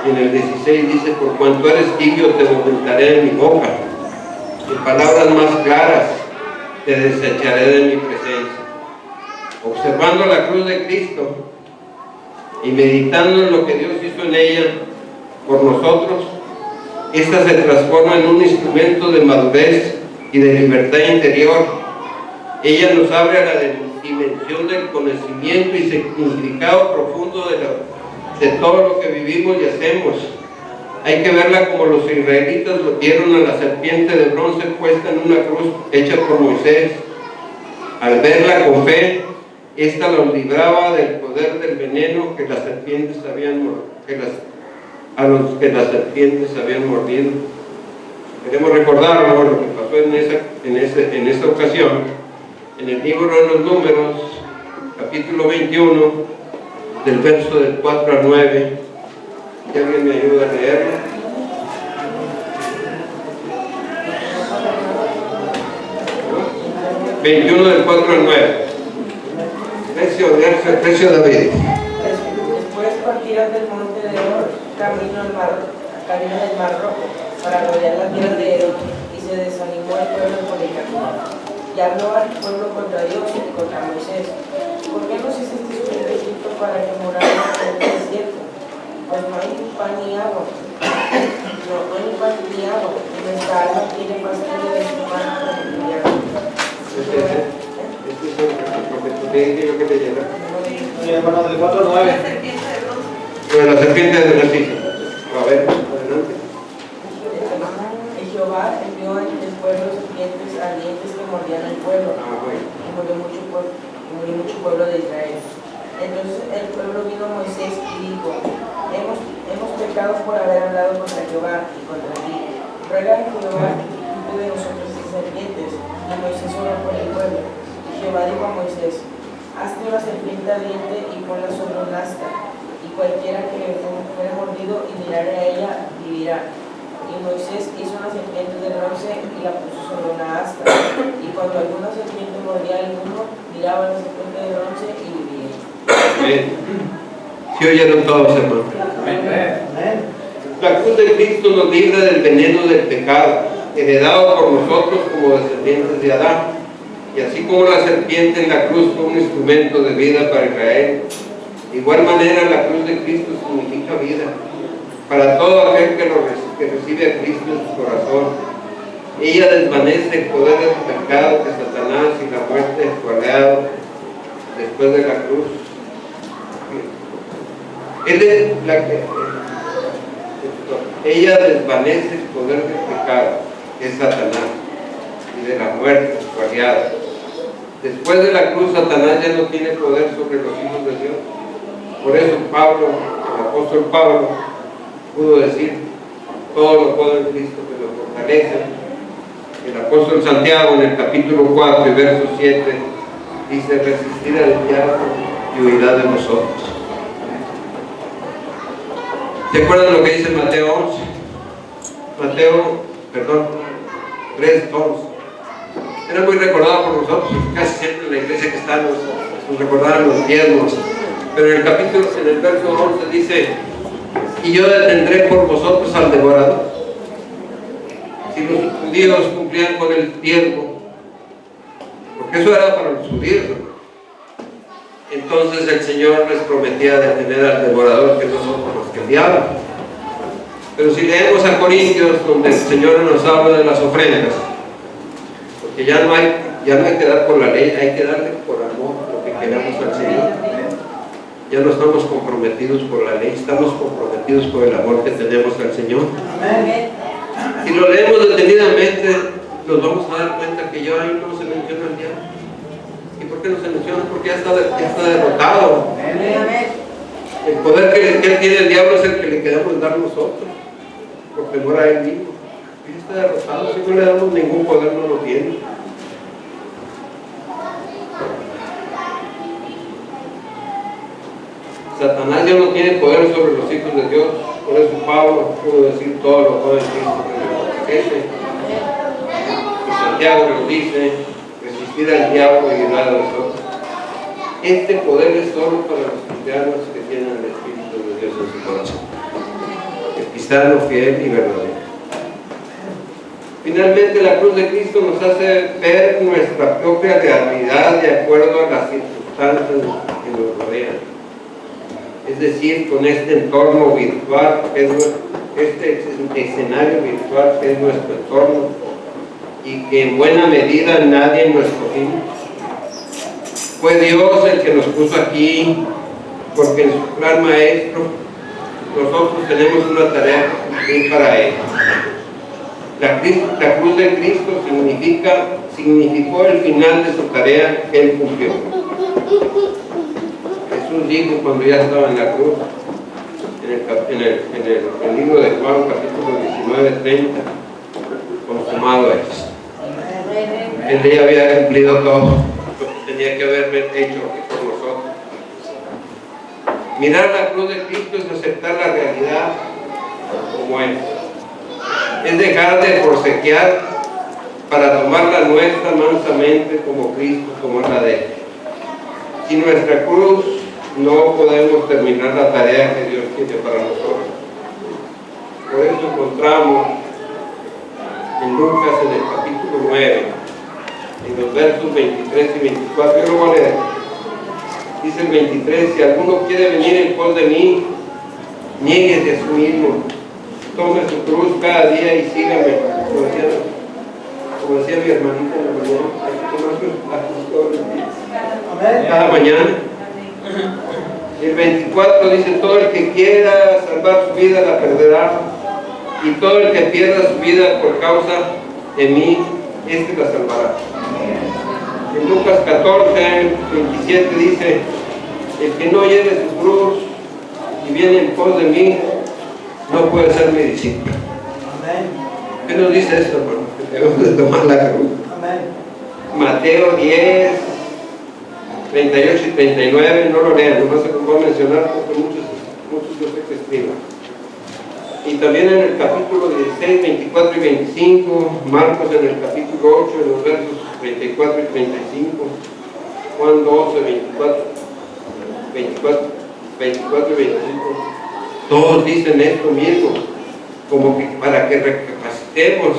Y en el 16 dice, por cuanto eres tibio te vomitaré en mi boca, en palabras más claras te desecharé de mi presencia. Observando la cruz de Cristo y meditando en lo que Dios hizo en ella por nosotros, esta se transforma en un instrumento de madurez y de libertad interior. Ella nos abre a la dimensión del conocimiento y significado profundo de todo lo que vivimos y hacemos. Hay que verla como los israelitas lo vieron a la serpiente de bronce puesta en una cruz hecha por Moisés. Al verla con fe, esta los libraba del poder del veneno que las serpientes a los que las serpientes habían mordido. Queremos recordar ahora lo que pasó en esa ocasión, en el libro de los Números, capítulo 21, del verso del 4 al 9. Si alguien me ayuda a leerlo. ¿No? 21 del 4 al 9. Precio David. Después partieron del monte de Or, camino del Mar Rojo, para rodear la tierra de Edom, y se desanimó el pueblo por el camino. Y habló al pueblo contra Dios y contra Moisés. ¿Por qué nos hiciste subir de Egipto para que moráramos en el desierto? Pues no hay pan ni agua. No hay pan ni agua. Y nuestra alma tiene fastidio de su pan para criar. Sí, hermano, del 4 al 9. La serpiente de Narciso. A ver, adelante. Y Jehová envió entre el pueblo serpientes ardientes que mordían el pueblo. Y murió mucho pueblo de Israel. Entonces el pueblo vino a Moisés y dijo, hemos pecado por haber hablado contra Jehová y contra ti. Ruega a Jehová que quite de nosotros estas serpientes. Y Moisés oró por el pueblo. Y Jehová dijo a Moisés, hazte una serpiente ardiente y ponla sobre un asta, y cualquiera que fuere mordido y mirare a ella, vivirá. Y Moisés hizo una serpiente de bronce y la puso sobre una asta. Y cuando alguna serpiente mordía a alguno, miraba la serpiente de bronce y vivía. Amén. ¿Sí oyeron todos, hermanos? Amén. La cruz de Cristo nos libra del veneno del pecado, heredado por nosotros como descendientes de Adán. Y así como la serpiente en la cruz fue un instrumento de vida para Israel, de igual manera la cruz de Cristo significa vida para todo aquel que recibe a Cristo en su corazón. Ella desvanece el poder del pecado de Satanás y la muerte de su aliado después de la cruz. Ella desvanece el poder del pecado, que es Satanás, y de la muerte, su aliado. Después de la cruz, Satanás ya no tiene poder sobre los hijos de Dios. Por eso el apóstol Pablo, pudo decir, todo lo puedo en Cristo que lo fortalece. El apóstol Santiago en el capítulo 4 y verso 7 dice: resistir al diablo y huirá de nosotros. ¿Se acuerdan lo que dice Mateo 11? 3:11. Era muy recordado por nosotros, casi siempre en la iglesia que estamos nos recordaban los diezmos. Pero en el verso 11 dice: y yo detendré por vosotros al devorador. Si los judíos cumplían con el diezmo, porque eso era para los judíos, entonces el Señor les prometía detener al devorador, que no somos más que el diablo. Pero si leemos a Corintios, donde el Señor nos habla de las ofrendas, porque ya no hay que dar por la ley, hay que darle por amor lo que queramos al Señor. Ya no estamos comprometidos por la ley, estamos comprometidos por el amor que tenemos al Señor. Si lo leemos detenidamente, nos vamos a dar cuenta que ya ahí no se menciona el diablo. ¿Y por qué no se menciona? Porque ya está derrotado. El poder que tiene el diablo es el que le queremos dar nosotros, por temor a él mismo. Él está derrotado, si no le damos ningún poder, no lo tiene. Satanás ya no tiene poder sobre los hijos de Dios. Por eso Pablo pudo decir todo lo puede en Cristo que me fortalece. Y Santiago nos dice: resistir al diablo y huirá de nosotros. Este poder es solo para los cristianos que tienen el Espíritu de Dios en su corazón. El cristiano fiel y verdadero. Finalmente, la cruz de Cristo nos hace ver nuestra propia realidad de acuerdo a las circunstancias que nos rodean. Es decir, con este entorno virtual, este escenario virtual que es nuestro entorno, y que en buena medida nadie nos escogimos. Fue Dios el que nos puso aquí, porque en su plan maestro nosotros tenemos una tarea que cumplir para Él. La cruz de Cristo significó el final de su tarea que Él cumplió. Jesús dijo cuando ya estaba en la cruz, en el libro de Juan, capítulo 19:30, consumado es. Él ya había cumplido todo lo que tenía que haber hecho por nosotros. Mirar la cruz de Cristo es aceptar la realidad como es dejar de forcejear para tomar la nuestra mansamente como Cristo tomó la de Él. Sin nuestra cruz no podemos terminar la tarea que Dios tiene para nosotros. Por eso encontramos en Lucas, en el capítulo 9, en los versos 23 y 24, yo lo voy a leer. Dice el 23: si alguno quiere venir en pos de mí, niéguese a sí mismo, tome su cruz cada día y sígame. Como decía mi hermanita en la mañana, hay que tomar su cruz todos los días, cada mañana. El 24 dice: todo el que quiera salvar su vida la perderá, y todo el que pierda su vida por causa de mí, este la salvará. En Lucas 14, 27 dice: el que no lleve su cruz y viene en pos de mí, no puede ser mi discípulo. ¿Qué nos dice esto, hermano? Que debemos de tomar la cruz. Mateo 10, 38 y 39, no lo lean, nomás se los voy a mencionar porque muchos yo sé que escriban. Y también en el capítulo 16, 24 y 25, Marcos en el capítulo 8, en los versos 24 y 35, Juan 12, 24 y 25, todos dicen esto mismo, como que para que recapacitemos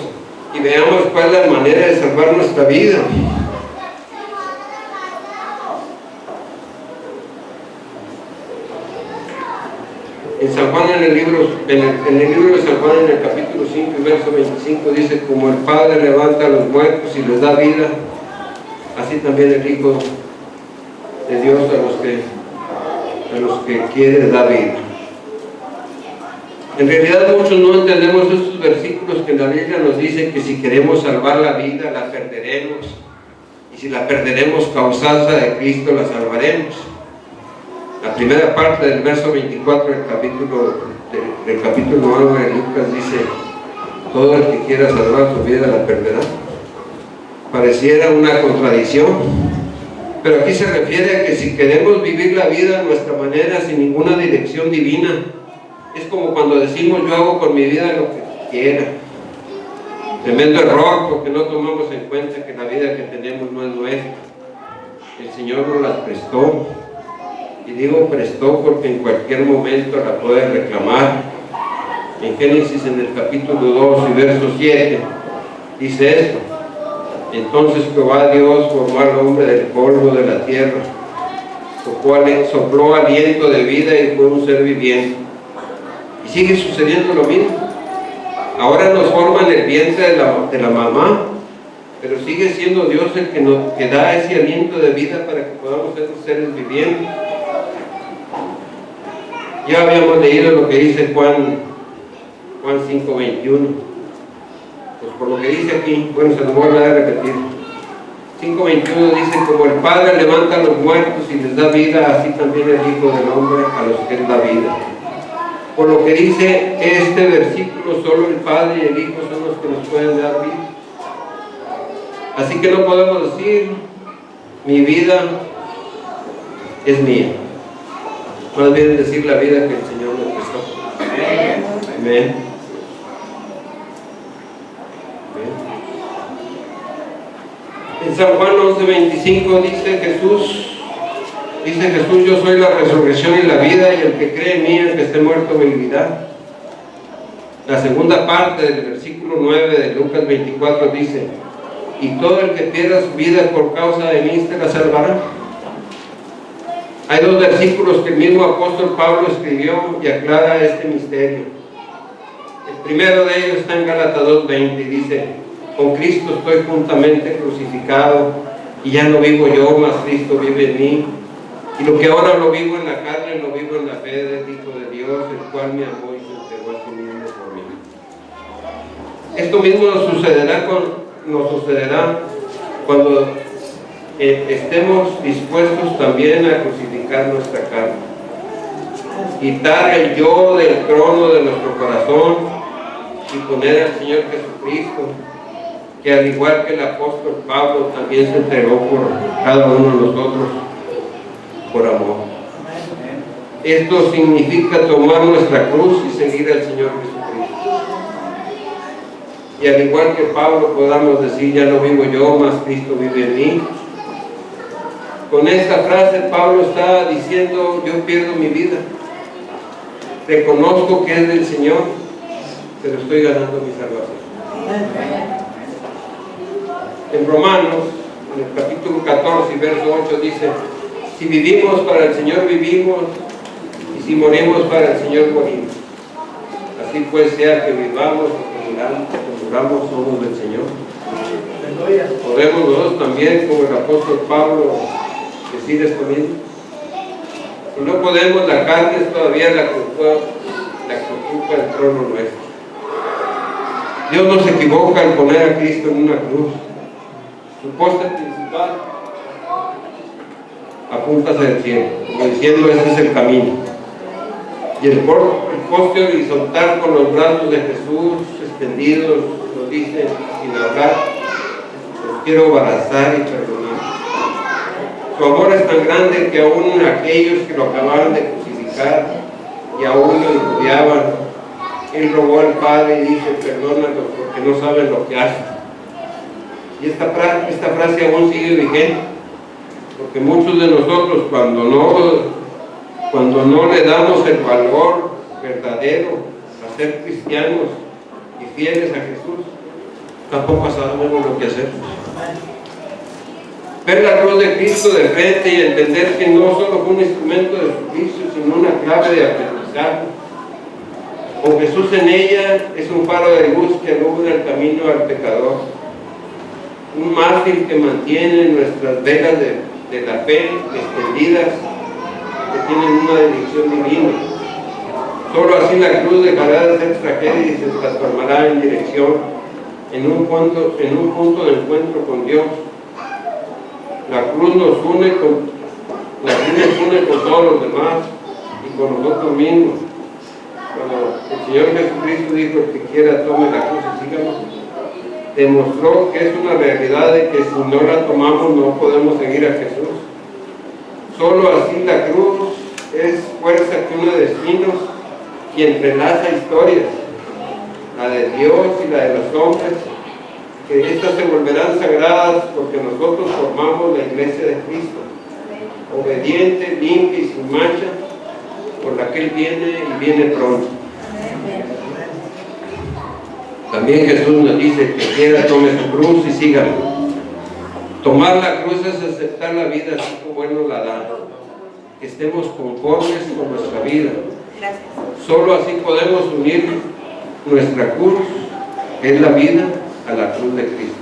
y veamos cuál es la manera de salvar nuestra vida. En San Juan, en el libro de San Juan, en el capítulo 5 y verso 25, dice: como el Padre levanta a los muertos y les da vida, así también el Hijo de Dios a los que quiere dar vida. En realidad muchos no entendemos estos versículos que en la Biblia nos dicen que si queremos salvar la vida, la perderemos, y si la perderemos causa de Cristo, la salvaremos. La primera parte del verso 24 del capítulo el capítulo 9 de Lucas dice: todo el que quiera salvar su vida la perderá. Pareciera una contradicción, pero aquí se refiere a que si queremos vivir la vida a nuestra manera, sin ninguna dirección divina, es como cuando decimos: yo hago con mi vida lo que quiera. Tremendo error, porque no tomamos en cuenta que la vida que tenemos no es nuestra. El Señor nos la prestó, y digo prestó porque en cualquier momento la puede reclamar. En Génesis, en el capítulo 2 y verso 7, dice esto: entonces Jehová Dios formó al hombre del polvo de la tierra, sopló aliento de vida y fue un ser viviente. Y sigue sucediendo lo mismo. Ahora nos forma en el vientre de la mamá, pero sigue siendo Dios el que da ese aliento de vida para que podamos ser seres vivientes. Ya habíamos leído lo que dice Juan 5:21. Pues por lo que dice aquí, bueno, se lo voy a repetir. 5:21 dice: como el Padre levanta a los muertos y les da vida, así también el Hijo del Hombre a los que Él da vida. Por lo que dice este versículo, solo el Padre y el Hijo son los que nos pueden dar vida. Así que no podemos decir: mi vida es mía. Más bien decir la vida que el Señor nos prestó. Amén. En San Juan 11:25 dice Jesús: yo soy la resurrección y la vida, y el que cree en mí, el que esté muerto, vivirá. La segunda parte del versículo 9 de Lucas 24 dice: y todo el que pierda su vida por causa de mí, se la salvará. Hay dos versículos que el mismo apóstol Pablo escribió y aclara este misterio. El primero de ellos está en Gálatas 2:20 y dice: con Cristo estoy juntamente crucificado, y ya no vivo yo, mas Cristo vive en mí. Y lo que ahora lo vivo en la carne, lo vivo en la fe del Hijo de Dios, el cual me amó y se entregó a sí mismo por mí. Esto mismo nos sucederá cuando estemos dispuestos también a crucificar nuestra carne, quitar el yo del trono de nuestro corazón y poner al Señor Jesucristo, que al igual que el apóstol Pablo también se entregó por cada uno de nosotros por amor. Esto significa tomar nuestra cruz y seguir al Señor Jesucristo. Y al igual que Pablo podamos decir: ya no vivo yo, mas Cristo vive en mí. Con esta frase Pablo está diciendo: yo pierdo mi vida, reconozco que es del Señor, pero estoy ganando mi salvación. En Romanos, en el capítulo 14 y verso 8 dice: si vivimos, para el Señor vivimos, y si morimos, para el Señor morimos. Así pues, sea que vivamos o que muramos, somos del Señor. Podemos nosotros también, como el apóstol Pablo, decir esto mismo. Si no podemos, la carne es todavía la que ocupa el trono nuestro. Dios no se equivoca al poner a Cristo en una cruz. Su poste principal apunta hacia el cielo, como diciendo: este es el camino. Y el poste horizontal, con los brazos de Jesús extendidos, nos dice sin hablar: los quiero abrazar y perdonar. Su amor es tan grande que aún aquellos que lo acababan de crucificar y aún lo odiaban, Él rogó al Padre y dice: perdónalos porque no saben lo que hacen. Y esta frase aún sigue vigente, porque muchos de nosotros, cuando no le damos el valor verdadero a ser cristianos y fieles a Jesús, tampoco sabemos lo que hacemos. Ver la cruz de Cristo de frente y entender que no solo fue un instrumento de juicio, sino una clave de aprendizaje. Con Jesús en ella es un faro de luz que alumbra el camino al pecador, un mártir que mantiene nuestras velas de la fe extendidas, que tienen una dirección divina. Solo así la cruz dejará de ser tragedia y se transformará en dirección, en un punto de encuentro con Dios. La cruz nos une con todos los demás y con nosotros mismos. cuando el Señor Jesucristo dijo: el que quiera tome la cruz y síganos, demostró que es una realidad de que si no la tomamos no podemos seguir a Jesús. Solo así la cruz es fuerza que une destinos y entrelaza historias, la de Dios y la de los hombres, que estas se volverán sagradas porque nosotros formamos la iglesia de Cristo, obediente, limpia y sin mancha, por la que Él viene y viene pronto. También Jesús nos dice: que quiera tome su cruz y sígalo. Tomar la cruz es aceptar la vida así como Él nos la da, que estemos conformes con nuestra vida. Solo así podemos unir nuestra cruz, que es la vida, a la cruz de Cristo.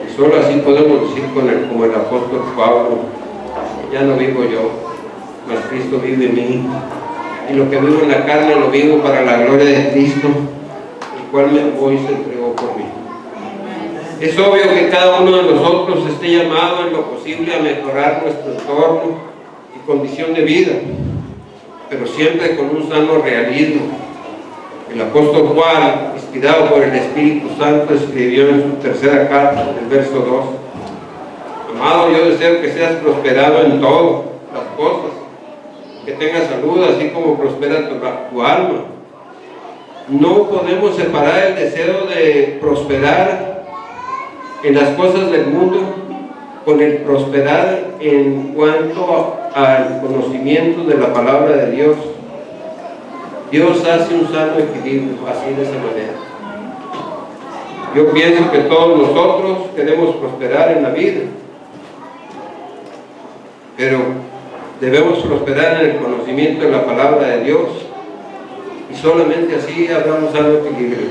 Y solo así podemos decir como el apóstol Pablo: ya no vivo yo, mas Cristo vive en mí, y lo que vivo en la carne lo vivo para la gloria de Cristo, el cual hoy se entregó por mí. Es obvio que cada uno de nosotros esté llamado en lo posible a mejorar nuestro entorno y condición de vida, pero siempre con un sano realismo. El apóstol Juan, inspirado por el Espíritu Santo, escribió en su tercera carta, en el verso 2: amado, yo deseo que seas prosperado en todo las cosas, que tengas salud, así como prospera tu alma. No podemos separar el deseo de prosperar en las cosas del mundo con el prosperar en cuanto al conocimiento de la palabra de Dios. Dios hace un sano equilibrio, así de esa manera. Yo pienso que todos nosotros queremos prosperar en la vida, pero debemos prosperar en el conocimiento de la palabra de Dios, y solamente así habrá un sano equilibrio.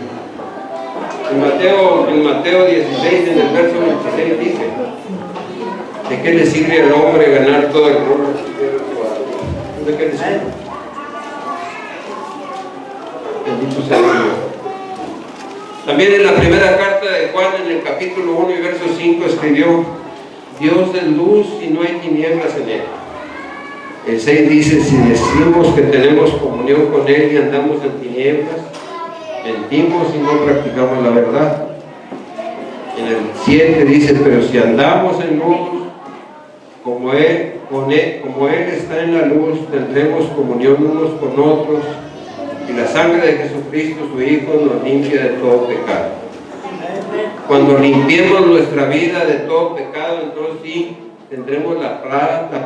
En Mateo 16, en el verso 26 dice: ¿de qué le sirve al hombre ganar todo el mundo? ¿De qué le sirve? Bendito sea Dios. También en la primera carta de Juan, en el capítulo 1 y verso 5, escribió: Dios es luz y no hay tinieblas en él. El 6 dice: si decimos que tenemos comunión con Él y andamos en tinieblas, mentimos y no practicamos la verdad. En el 7 dice: pero si andamos en luz, como Él está en la luz, tendremos comunión unos con otros, y la sangre de Jesucristo, su Hijo, nos limpia de todo pecado. Cuando limpiemos nuestra vida de todo pecado, entonces sí tendremos la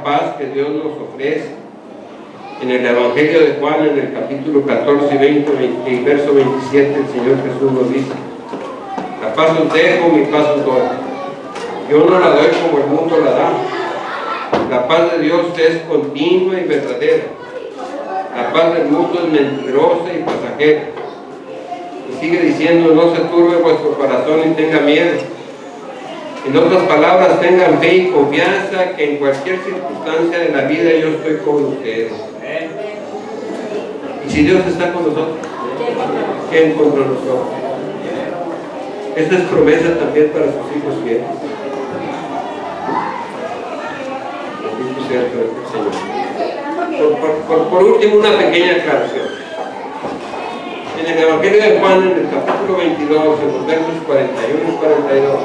paz que Dios nos ofrece. En el Evangelio de Juan, en el capítulo 14 y verso 27, el Señor Jesús nos dice: la paz os dejo, mi paz os doy. Yo no la doy como el mundo la da. La paz de Dios es continua y verdadera. La paz del mundo es mentirosa y pasajera. Y sigue diciendo: no se turbe vuestro corazón y tenga miedo. En otras palabras, tengan fe y confianza que en cualquier circunstancia de la vida yo estoy con ustedes. Y si Dios está con nosotros, ¿quién contra nosotros? Esta es promesa también para sus hijos fieles. Bendito sea el Señor. Por último, una pequeña aclaración. En el Evangelio de Juan, en el capítulo 22, en los versos 41 y 42,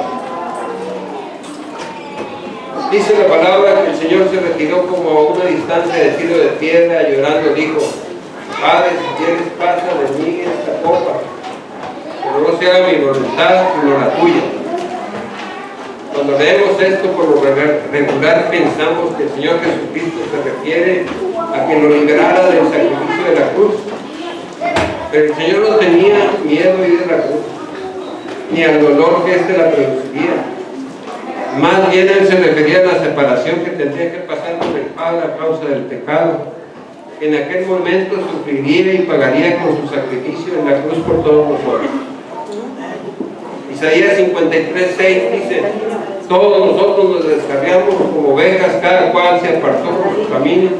dice la palabra que el Señor se retiró como a una distancia de tiro de piedra, llorando dijo: Padre, si quieres, pasa de mí esta copa, pero no se haga mi voluntad sino la tuya. Cuando leemos esto, por lo regular pensamos que el Señor Jesucristo se refiere a que lo liberara del sacrificio de la cruz. Pero el Señor no tenía miedo de ir a la cruz, ni al dolor que éste la produciría. Más bien Él se refería a la separación que tendría que pasar con el Padre a causa del pecado. En aquel momento sufriría y pagaría con su sacrificio en la cruz por todos nosotros. Isaías 53:6 dice: todos nosotros nos descarriamos como ovejas, cada cual se apartó por su camino.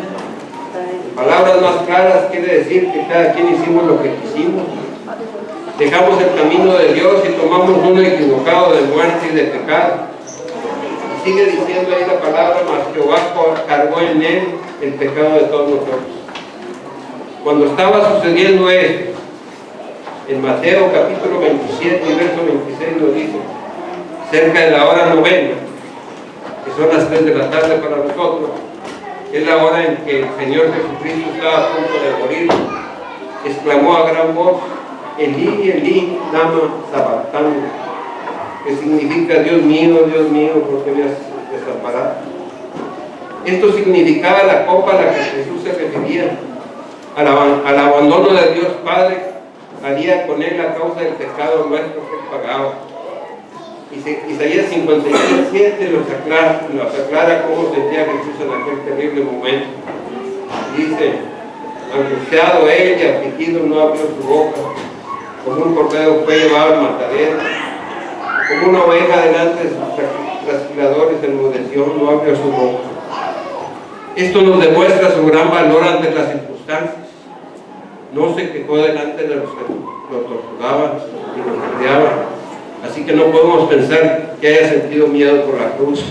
Palabras más claras quiere decir que cada quien hicimos lo que quisimos. Dejamos el camino de Dios y tomamos uno equivocado de muerte y de pecado. Y sigue diciendo ahí la palabra: mas Jehová cargó en él el pecado de todos nosotros. Cuando estaba sucediendo esto, en Mateo capítulo 27 y verso 26 nos dice, cerca de la hora novena, que son las 3 de la tarde para nosotros, es la hora en que el Señor Jesucristo estaba a punto de morir, exclamó a gran voz, Elí, Elí, lama sabactani, que significa Dios mío, ¿por qué me has desamparado? Esto significaba la copa a la que Jesús se refería, al abandono de Dios Padre, haría con él a causa del pecado nuestro que él pagaba. Isaías 57 nos aclara cómo sentía Jesús en aquel terrible momento. Dice, angustiado él y afligido no abrió su boca, como un cordero fue llevado al matadero, como una oveja delante de sus trasquiladores enmudeció, no abrió su boca. Esto nos demuestra su gran valor ante las circunstancias. No se quejó delante de los que lo torturaban y lo rodeaban. Así que no podemos pensar que haya sentido miedo por la cruz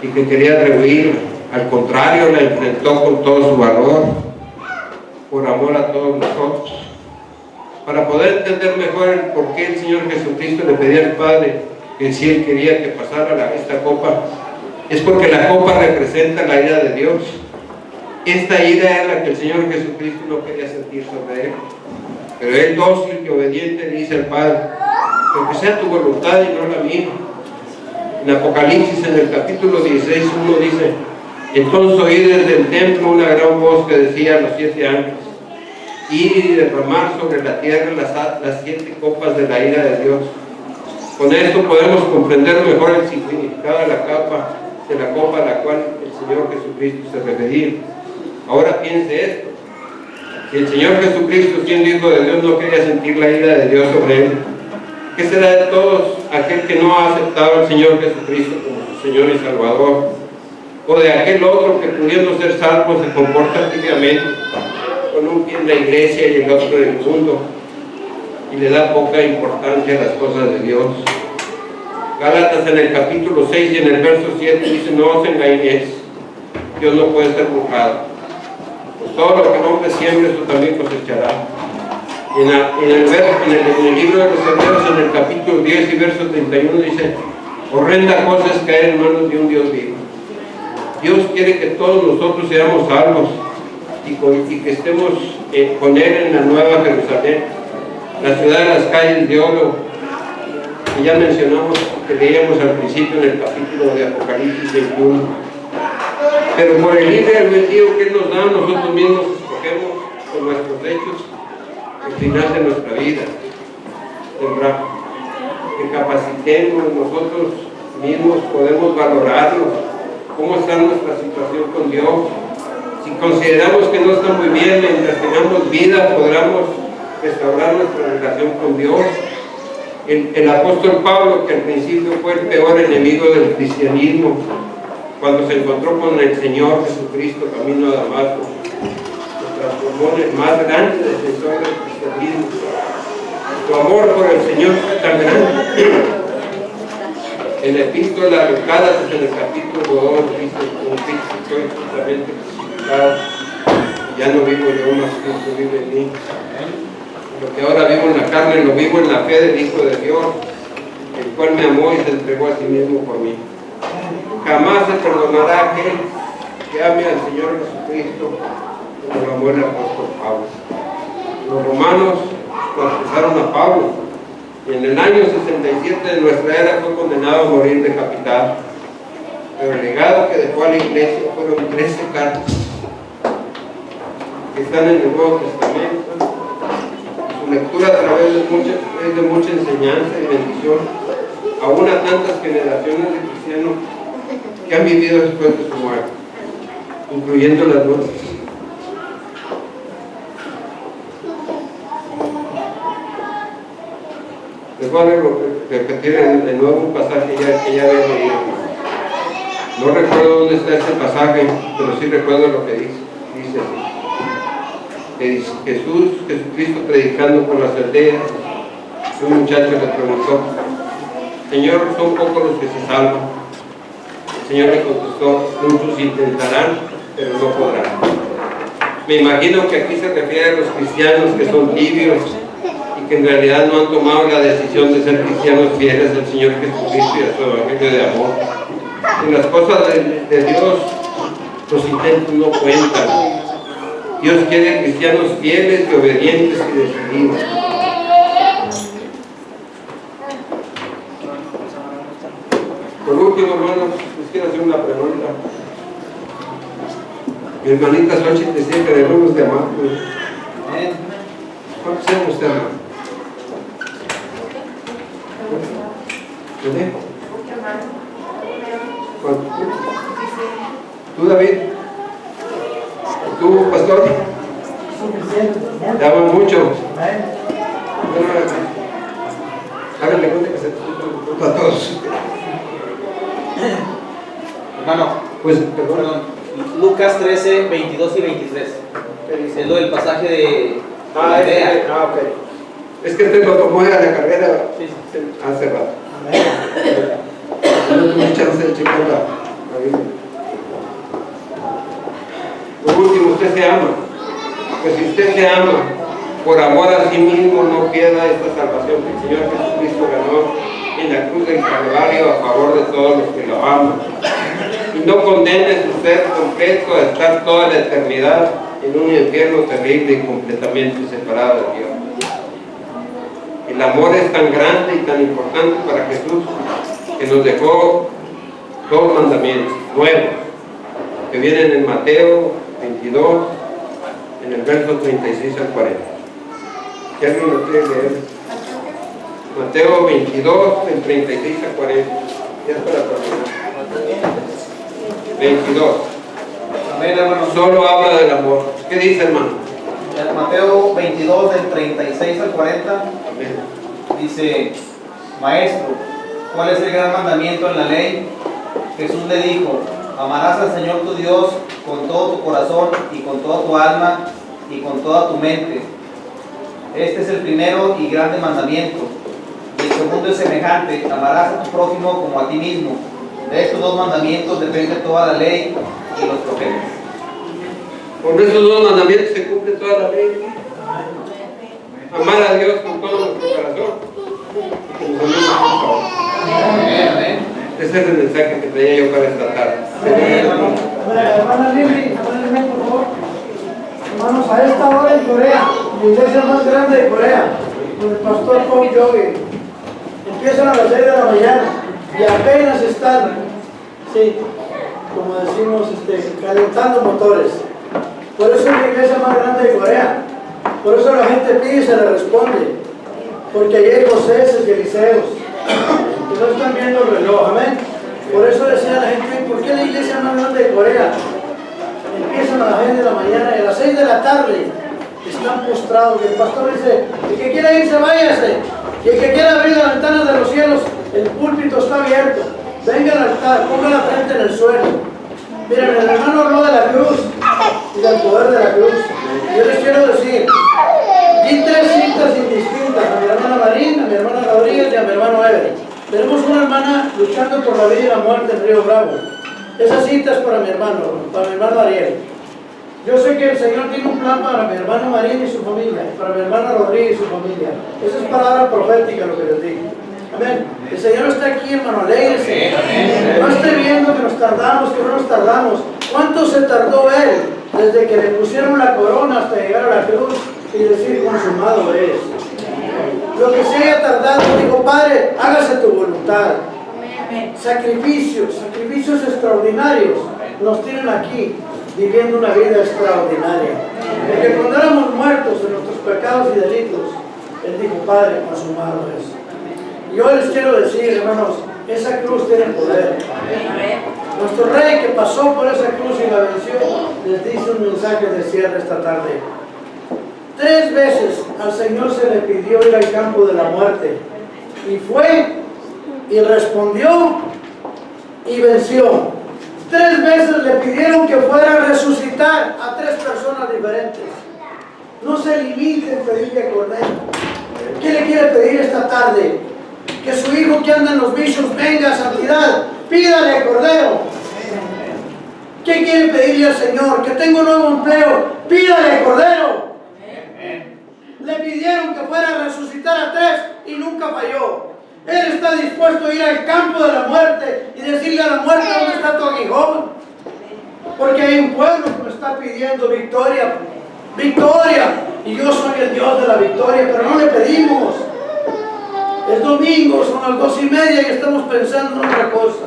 y que quería rehuir. Al contrario, la enfrentó con todo su valor, por amor a todos nosotros. Para poder entender mejor el por qué el Señor Jesucristo le pedía al Padre que si Él quería que pasara esta copa, es porque la copa representa la ira de Dios. Esta ira es la que el Señor Jesucristo no quería sentir sobre Él. Pero Él, dócil y obediente, dice al Padre, que sea tu voluntad y no la mía. En Apocalipsis, en el capítulo 16, 1 dice, entonces oí desde el templo una gran voz que decía a los 7 ángeles, ir y derramar sobre la tierra las 7 copas de la ira de Dios. Con esto podemos comprender mejor el significado de la copa a la cual el Señor Jesucristo se refería. Ahora piense esto, si el Señor Jesucristo, siendo Hijo de Dios, no quería sentir la ira de Dios sobre Él, ¿qué será de todos aquel que no ha aceptado al Señor Jesucristo como su Señor y Salvador? O de aquel otro que, pudiendo ser salvo, se comporta tibiamente, con un pie en la iglesia y el otro en el mundo, y le da poca importancia a las cosas de Dios. Gálatas en el capítulo 6 y en el verso 7 dice, no os engañéis, Dios no puede ser burlado. Pues todo lo que el hombre siembra, eso también cosechará. En el libro de los Hebreos, en el capítulo 10 y verso 31 dice, horrenda cosa es caer en manos de un Dios vivo. Dios quiere que todos nosotros seamos salvos y que estemos con Él en la nueva Jerusalén, la ciudad de las calles de oro, que ya mencionamos, que leíamos al principio en el capítulo de Apocalipsis 21. Pero por el libre albedrío que Él nos da, nosotros mismos escogemos con nuestros hechos el final de nuestra vida. Que capacitemos nosotros mismos, podemos valorarlo, cómo está nuestra situación con Dios. Si consideramos que no está muy bien, mientras tengamos vida, podremos restaurar nuestra relación con Dios. El apóstol Pablo, que al principio fue el peor enemigo del cristianismo, cuando se encontró con el Señor Jesucristo camino a Damasco, se transformó en el más grande defensor del cristianismo. Su amor por el Señor fue tan grande. En la epístola a los Gálatas, en el capítulo 2, dice, como Cristo estoy justamente crucificado, ya no vivo yo, más Cristo vive en mí. Lo que ahora vivo en la carne, lo vivo en la fe del Hijo de Dios, el cual me amó y se entregó a sí mismo por mí. Jamás se perdonará a aquel que ame al Señor Jesucristo como lo amó el apóstol Pablo. Los romanos confesaron a Pablo y en el año 67 de nuestra era fue condenado a morir decapitado. Pero el legado que dejó a la iglesia fueron 13 cartas que están en el Nuevo Testamento. Su lectura a través de mucha enseñanza y bendición, aún a tantas generaciones de cristianos que han vivido después de su muerte, incluyendo las nuestras. Les voy a repetir de nuevo un pasaje que ya había leído. No recuerdo dónde está este pasaje, pero sí recuerdo lo que dice. Dice así: Jesucristo predicando por las aldeas, un muchacho le preguntó: Señor, ¿son pocos los que se salvan? El Señor le contestó: muchos intentarán, pero no podrán. Me imagino que aquí se refiere a los cristianos que son tibios y que en realidad no han tomado la decisión de ser cristianos fieles al Señor Jesucristo y a su evangelio de amor. En las cosas de Dios, los intentos no cuentan. Dios quiere cristianos fieles y obedientes y decididos. Por último, hermanos, les quiero hacer una pregunta. Mi hermanita Xochitl decía que debemos de amar. ¿Cuántos años usted, hermano? ¿Qué? ¿Cuánto? ¿Tú, David? ¿Tú, pastor? Te amo mucho. Háganle cuenta que se a todos. Hermano, Pues, perdón. Lucas 13, 22 y 23. Es lo del pasaje de Galilea. Ok. Es que este lo tomó de la carrera Sí. hace rato. No tuve chance de checar la Biblia. Por último, usted se ama. Pues si usted se ama, por amor a sí mismo, no pierda esta salvación que el Señor Jesucristo ganó en la cruz del Calvario a favor de todos los que lo aman. Y no condene su ser completo a estar toda la eternidad en un infierno terrible y completamente separado de Dios. El amor es tan grande y tan importante para Jesús que nos dejó dos mandamientos nuevos que vienen en Mateo 22, en el verso 36 al 40. ¿Qué alguien lo quiere leer? Mateo 22, del 36 al 40. Ya es para terminar. 22. Amén, hermano. Solo habla del amor. ¿Qué dice, hermano? En Mateo 22, del 36 al 40, Amén. dice: Maestro, ¿cuál es el gran mandamiento en la ley? Jesús le dijo: amarás al Señor tu Dios con todo tu corazón y con toda tu alma y con toda tu mente. Este es el primero y grande mandamiento. Y el segundo es semejante: amarás a tu prójimo como a ti mismo. De estos dos mandamientos depende toda la ley y los profetas. Con esos dos mandamientos se cumple toda la ley. Amar a Dios con todo nuestro corazón y con los amigos con todo. Amén. Ese es el mensaje que traía yo para esta tarde. Hermana Lili, por favor. Hermanos, a esta hora en Corea, la iglesia más grande de Corea, con el pastor Paul Yogi, empiezan a las 6 de la mañana y apenas están, sí, como decimos, calentando motores. Por eso es la iglesia más grande de Corea. Por eso la gente pide y se le responde. Porque ahí hay Joséses y Eliseos que no están viendo el reloj, amén. Por eso decía la gente: ¿por qué la iglesia más grande de Corea empiezan a las 6 de la mañana y a las 6 de la tarde están postrados? Y el pastor dice: el que quiera irse, váyase. Y el que quiera abrir las ventanas de los cielos, el púlpito está abierto. Venga al altar, ponga la frente en el suelo. Miren, el hermano habló de la cruz y del poder de la cruz. Yo les quiero decir, di 3 citas indistintas: a mi hermana Marín, a mi hermana Rodríguez y a mi hermano Ever. Tenemos una hermana luchando por la vida y la muerte en Río Bravo. Esa cita es para mi hermano Ariel. Yo sé que el Señor tiene un plan para mi hermano Marín y su familia, y para mi hermana Rodríguez y su familia. Esa es palabra profética lo que les digo. Amén. El Señor está aquí, hermano, alégrese. No esté viendo que nos tardamos, que no nos tardamos. ¿Cuánto se tardó Él desde que le pusieron la corona hasta llegar a la cruz y decir: consumado es? Lo que se haya tardado, digo: Padre, hágase tu voluntad. Sacrificios extraordinarios nos tienen aquí viviendo una vida extraordinaria. Porque cuando éramos muertos en nuestros pecados y delitos, Él dijo: Padre, consumado es. Yo les quiero decir, hermanos, esa cruz tiene poder. Nuestro Rey, que pasó por esa cruz y la venció, les dice un mensaje de cierre esta tarde. 3 veces al Señor se le pidió ir al campo de la muerte, y fue, y respondió, y venció. 3 veces le pidieron que fuera a resucitar a 3 personas diferentes. No se limite en pedirle cordero. ¿Qué le quiere pedir esta tarde? Que su hijo que anda en los vicios venga a santidad. Pídale cordero. ¿Qué quiere pedirle al Señor? Que tenga un nuevo empleo. Pídale al Cordero. Le pidieron que fuera a resucitar a 3 y nunca falló. Él está dispuesto a ir al campo de la muerte y decirle a la muerte: ¿dónde está tu aguijón? Porque hay un pueblo que me está pidiendo victoria. Victoria. Y yo soy el Dios de la victoria, pero no le pedimos. Es domingo, son las 2:30 y estamos pensando en otra cosa.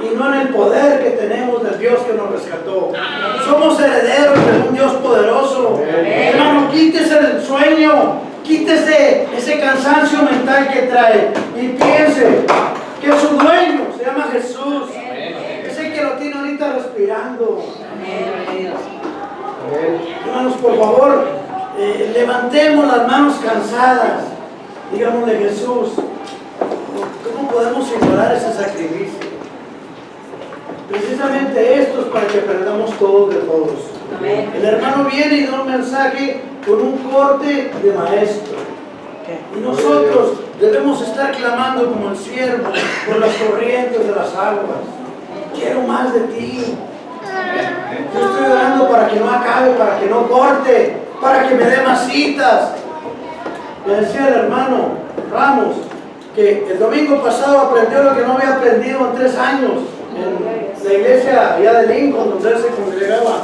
Y no en el poder que tenemos del Dios que nos rescató. Somos herederos de un Dios poderoso. Hermano, quítese el sueño, quítese ese cansancio mental que trae y piense que su dueño se llama Jesús. Es el que lo tiene ahorita respirando. Hermanos, por favor, levantemos las manos cansadas. Digámosle: Jesús, ¿cómo podemos ignorar ese sacrificio? Precisamente esto es para que aprendamos todos de todos. El hermano viene y da un mensaje con un corte de maestro. Y nosotros debemos estar clamando como el siervo por las corrientes de las aguas. Quiero más de ti. Yo estoy orando para que no acabe, para que no corte, para que me dé más citas. Le decía el hermano Ramos que el domingo pasado aprendió lo que no había aprendido en 3 años en la iglesia allá de Lincoln, donde él se congregaba.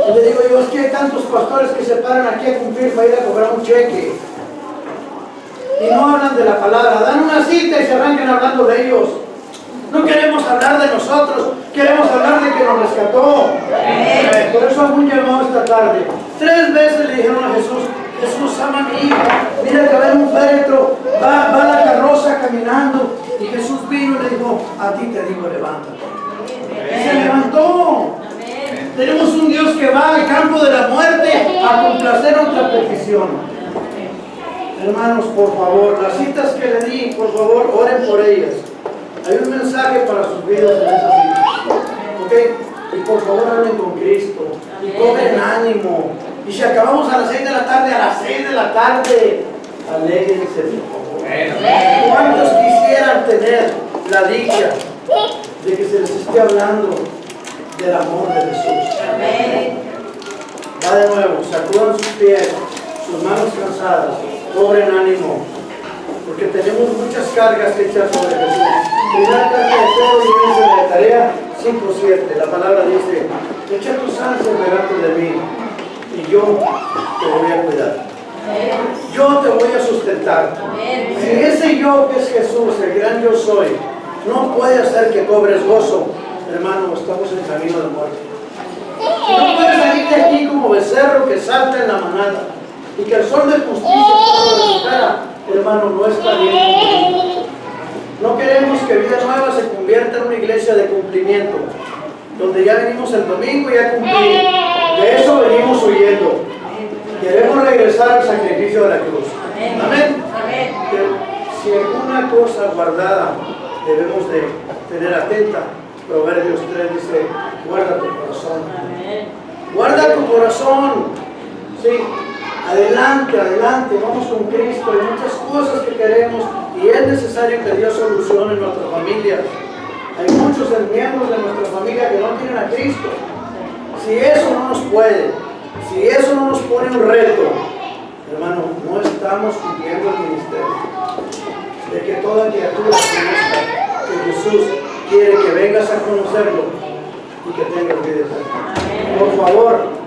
Y le digo yo: es que hay tantos pastores que se paran aquí a cumplir para ir a cobrar un cheque y no hablan de la palabra, dan una cita y se arrancan hablando de ellos. No queremos hablar de nosotros, queremos hablar de que nos rescató. Por eso hago un llamado esta tarde. 3 veces le dijeron a Jesús: Jesús, ama a mi hija, mira que va en un féretro, va la carroza caminando. Y Jesús vino y le dijo: a ti te digo, levántate. Y se levantó. Tenemos un Dios que va al campo de la muerte a complacer otra petición. Hermanos, por favor, las citas que le di, por favor, oren por ellas. Hay un mensaje para sus vidas en esas citas. ¿Ok? Y por favor, hablen con Cristo. Y cobren ánimo. Y si acabamos a las 6 de la tarde, a las 6 de la tarde, alégrense, por favor. ¿Cuántos quisieran tener la dicha de que se les esté hablando del amor de Jesús? Va de nuevo, sacudan sus pies, sus manos cansadas, cobren ánimo, porque tenemos muchas cargas que echar sobre Jesús. Primera carta de Pedro, y de la tarea 5:7, la palabra dice: echa tus ansias delante de mí y yo te voy a cuidar. Yo te voy a sustentar. Si ese yo que es Jesús, el gran yo soy, no puede hacer que cobres gozo, hermano, estamos en camino de muerte. Si no puedes salir de aquí como becerro que salta en la manada y que el sol de justicia todo de su cara, hermano, no está bien. No queremos que Vida Nueva se convierta en una iglesia de cumplimiento, donde ya venimos el domingo y ya cumplimos. De eso venimos huyendo. Queremos regresar al sacrificio de la cruz. Amén. Si alguna cosa guardada debemos de tener atenta, Proverbios 3 dice: guarda tu corazón. Guarda tu corazón. Sí. Adelante, adelante, vamos con Cristo. Hay muchas cosas que queremos y es necesario que Dios solucione en nuestras familias. Hay muchos miembros de nuestra familia que no tienen a Cristo. Si eso no nos puede, si eso no nos pone un reto, hermano, no estamos cumpliendo el ministerio de que toda criatura conozca que Jesús quiere que vengas a conocerlo y que tengas vida eterna. Por favor,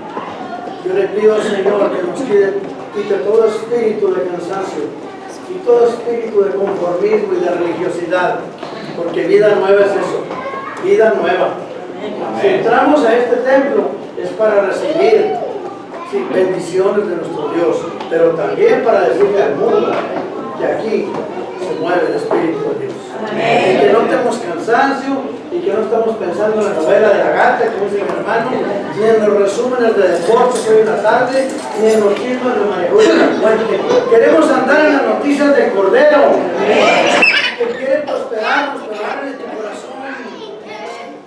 yo le pido al Señor que nos quite todo espíritu de cansancio y todo espíritu de conformismo y de religiosidad, porque vida nueva es eso, vida nueva. Si entramos a este templo es para recibir bendiciones de nuestro Dios, pero también para decirle al mundo que aquí se mueve el Espíritu de Dios. Y que no tenemos cansancio y que no estamos pensando en la novela de la gata, como dice mi hermano, ni en los resúmenes de deportes hoy en la tarde, ni en los chismes de María de la muerte. Queremos andar en las noticias del Cordero, que quiere prosperarnos, pero abre tu corazón.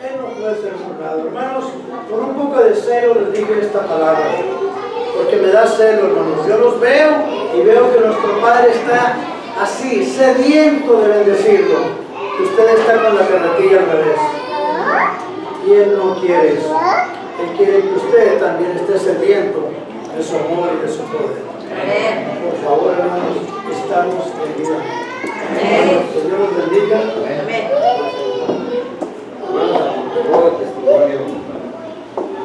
Él no puede ser burlado. Hermanos, con un poco de celo les dije esta palabra, porque me da celo, hermanos. Yo los veo y veo que nuestro Padre está así, sediento de bendecirlo. Usted está con la carretilla al revés. Y Él no quiere eso. Él quiere que usted también esté sediento de su amor y de su poder. Por favor, hermanos, estamos en vida. Que Dios los bendiga.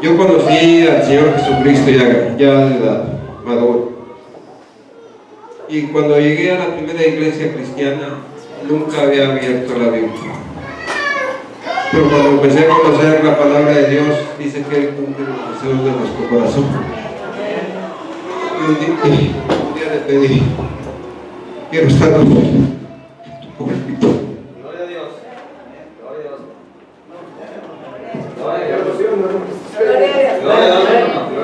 Yo conocí al Señor Jesucristo ya de edad madura. Y cuando llegué a la primera iglesia cristiana, nunca había abierto la Biblia. Pero cuando empecé a conocer la palabra de Dios, dice que Él cumple los deseos de nuestro corazón. Y un día le pedí, quiero estar en tu púlpito. Gloria a Dios. Gloria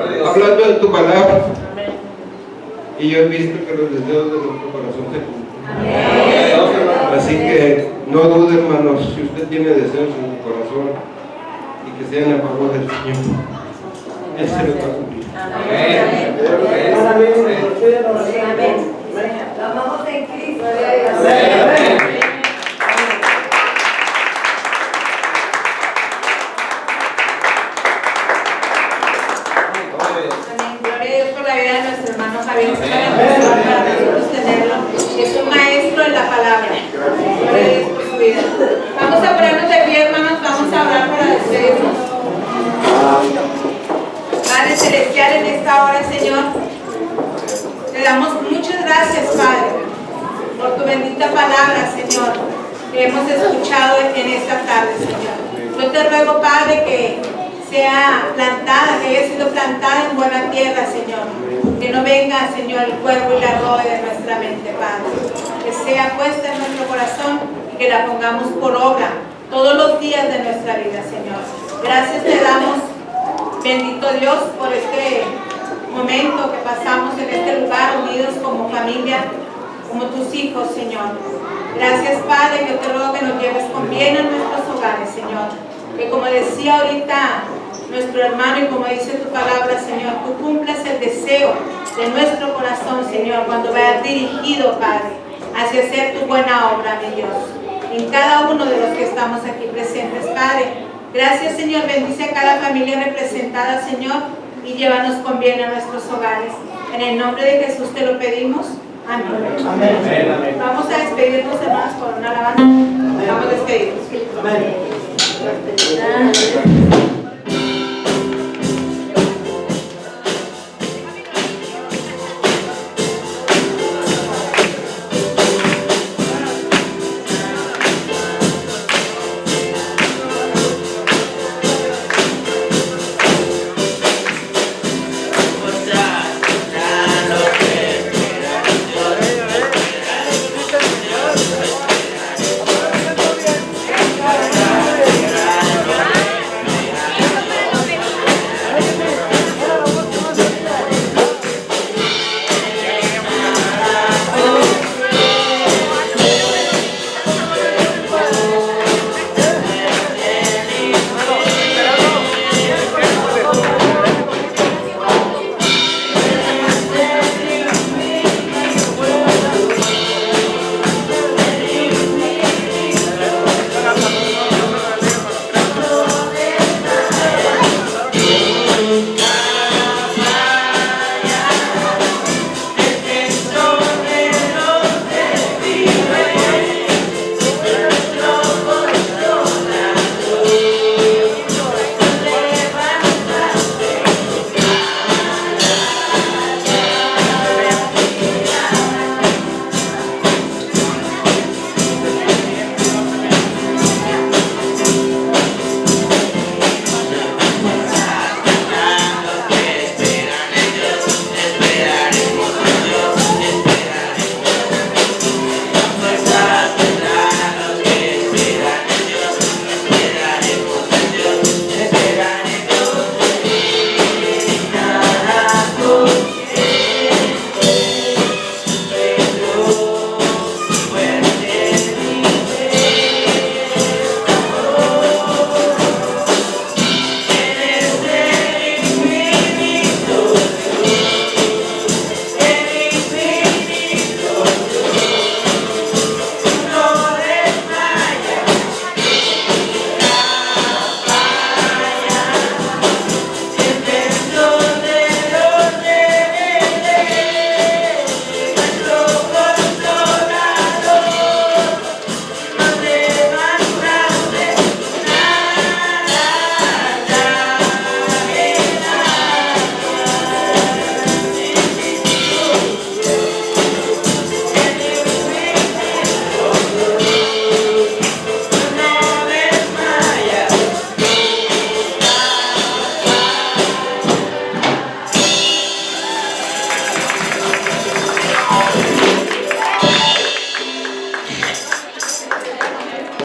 a Dios. Hablando de tu palabra, y yo he visto que los deseos de nuestro corazón se cumplen. Así que no dude, hermanos, si usted tiene deseos en su corazón y que sean a favor del Señor, Él se los va a cumplir. Amamos en Cristo. Amén. Gloria a Dios por la vida de nuestro hermano Javier. Es para nosotros tenerlo. Es un maestro en la palabra. Gloria a Dios por su vida. Vamos a ponernos de pie, hermanos. Vamos a orar para despedirnos. Padre Celestial, en esta hora, Señor, te damos muchas gracias, Padre, por tu bendita palabra, Señor, que hemos escuchado en esta tarde, Señor. Yo te ruego, Padre, que sea plantada, que haya sido plantada en buena tierra, Señor. Que no venga, Señor, el cuervo y la robe de nuestra mente, Padre. Que sea puesta en nuestro corazón y que la pongamos por obra todos los días de nuestra vida, Señor. Gracias te damos, bendito Dios, por este momento que pasamos en este lugar, unidos como familia, como tus hijos, Señor. Gracias, Padre, que yo te ruego que nos lleves con bien a nuestros hogares, Señor. Que como decía ahorita nuestro hermano y como dice tu palabra, Señor, tú cumplas el deseo de nuestro corazón, Señor, cuando vayas dirigido, Padre, hacia hacer tu buena obra, mi Dios. En cada uno de los que estamos aquí presentes, Padre. Gracias, Señor, bendice a cada familia representada, Señor, y llévanos con bien a nuestros hogares. En el nombre de Jesús te lo pedimos. Amén. Amén. Vamos a despedirnos, hermanos, con una alabanza. Vamos a despedirnos. Amén.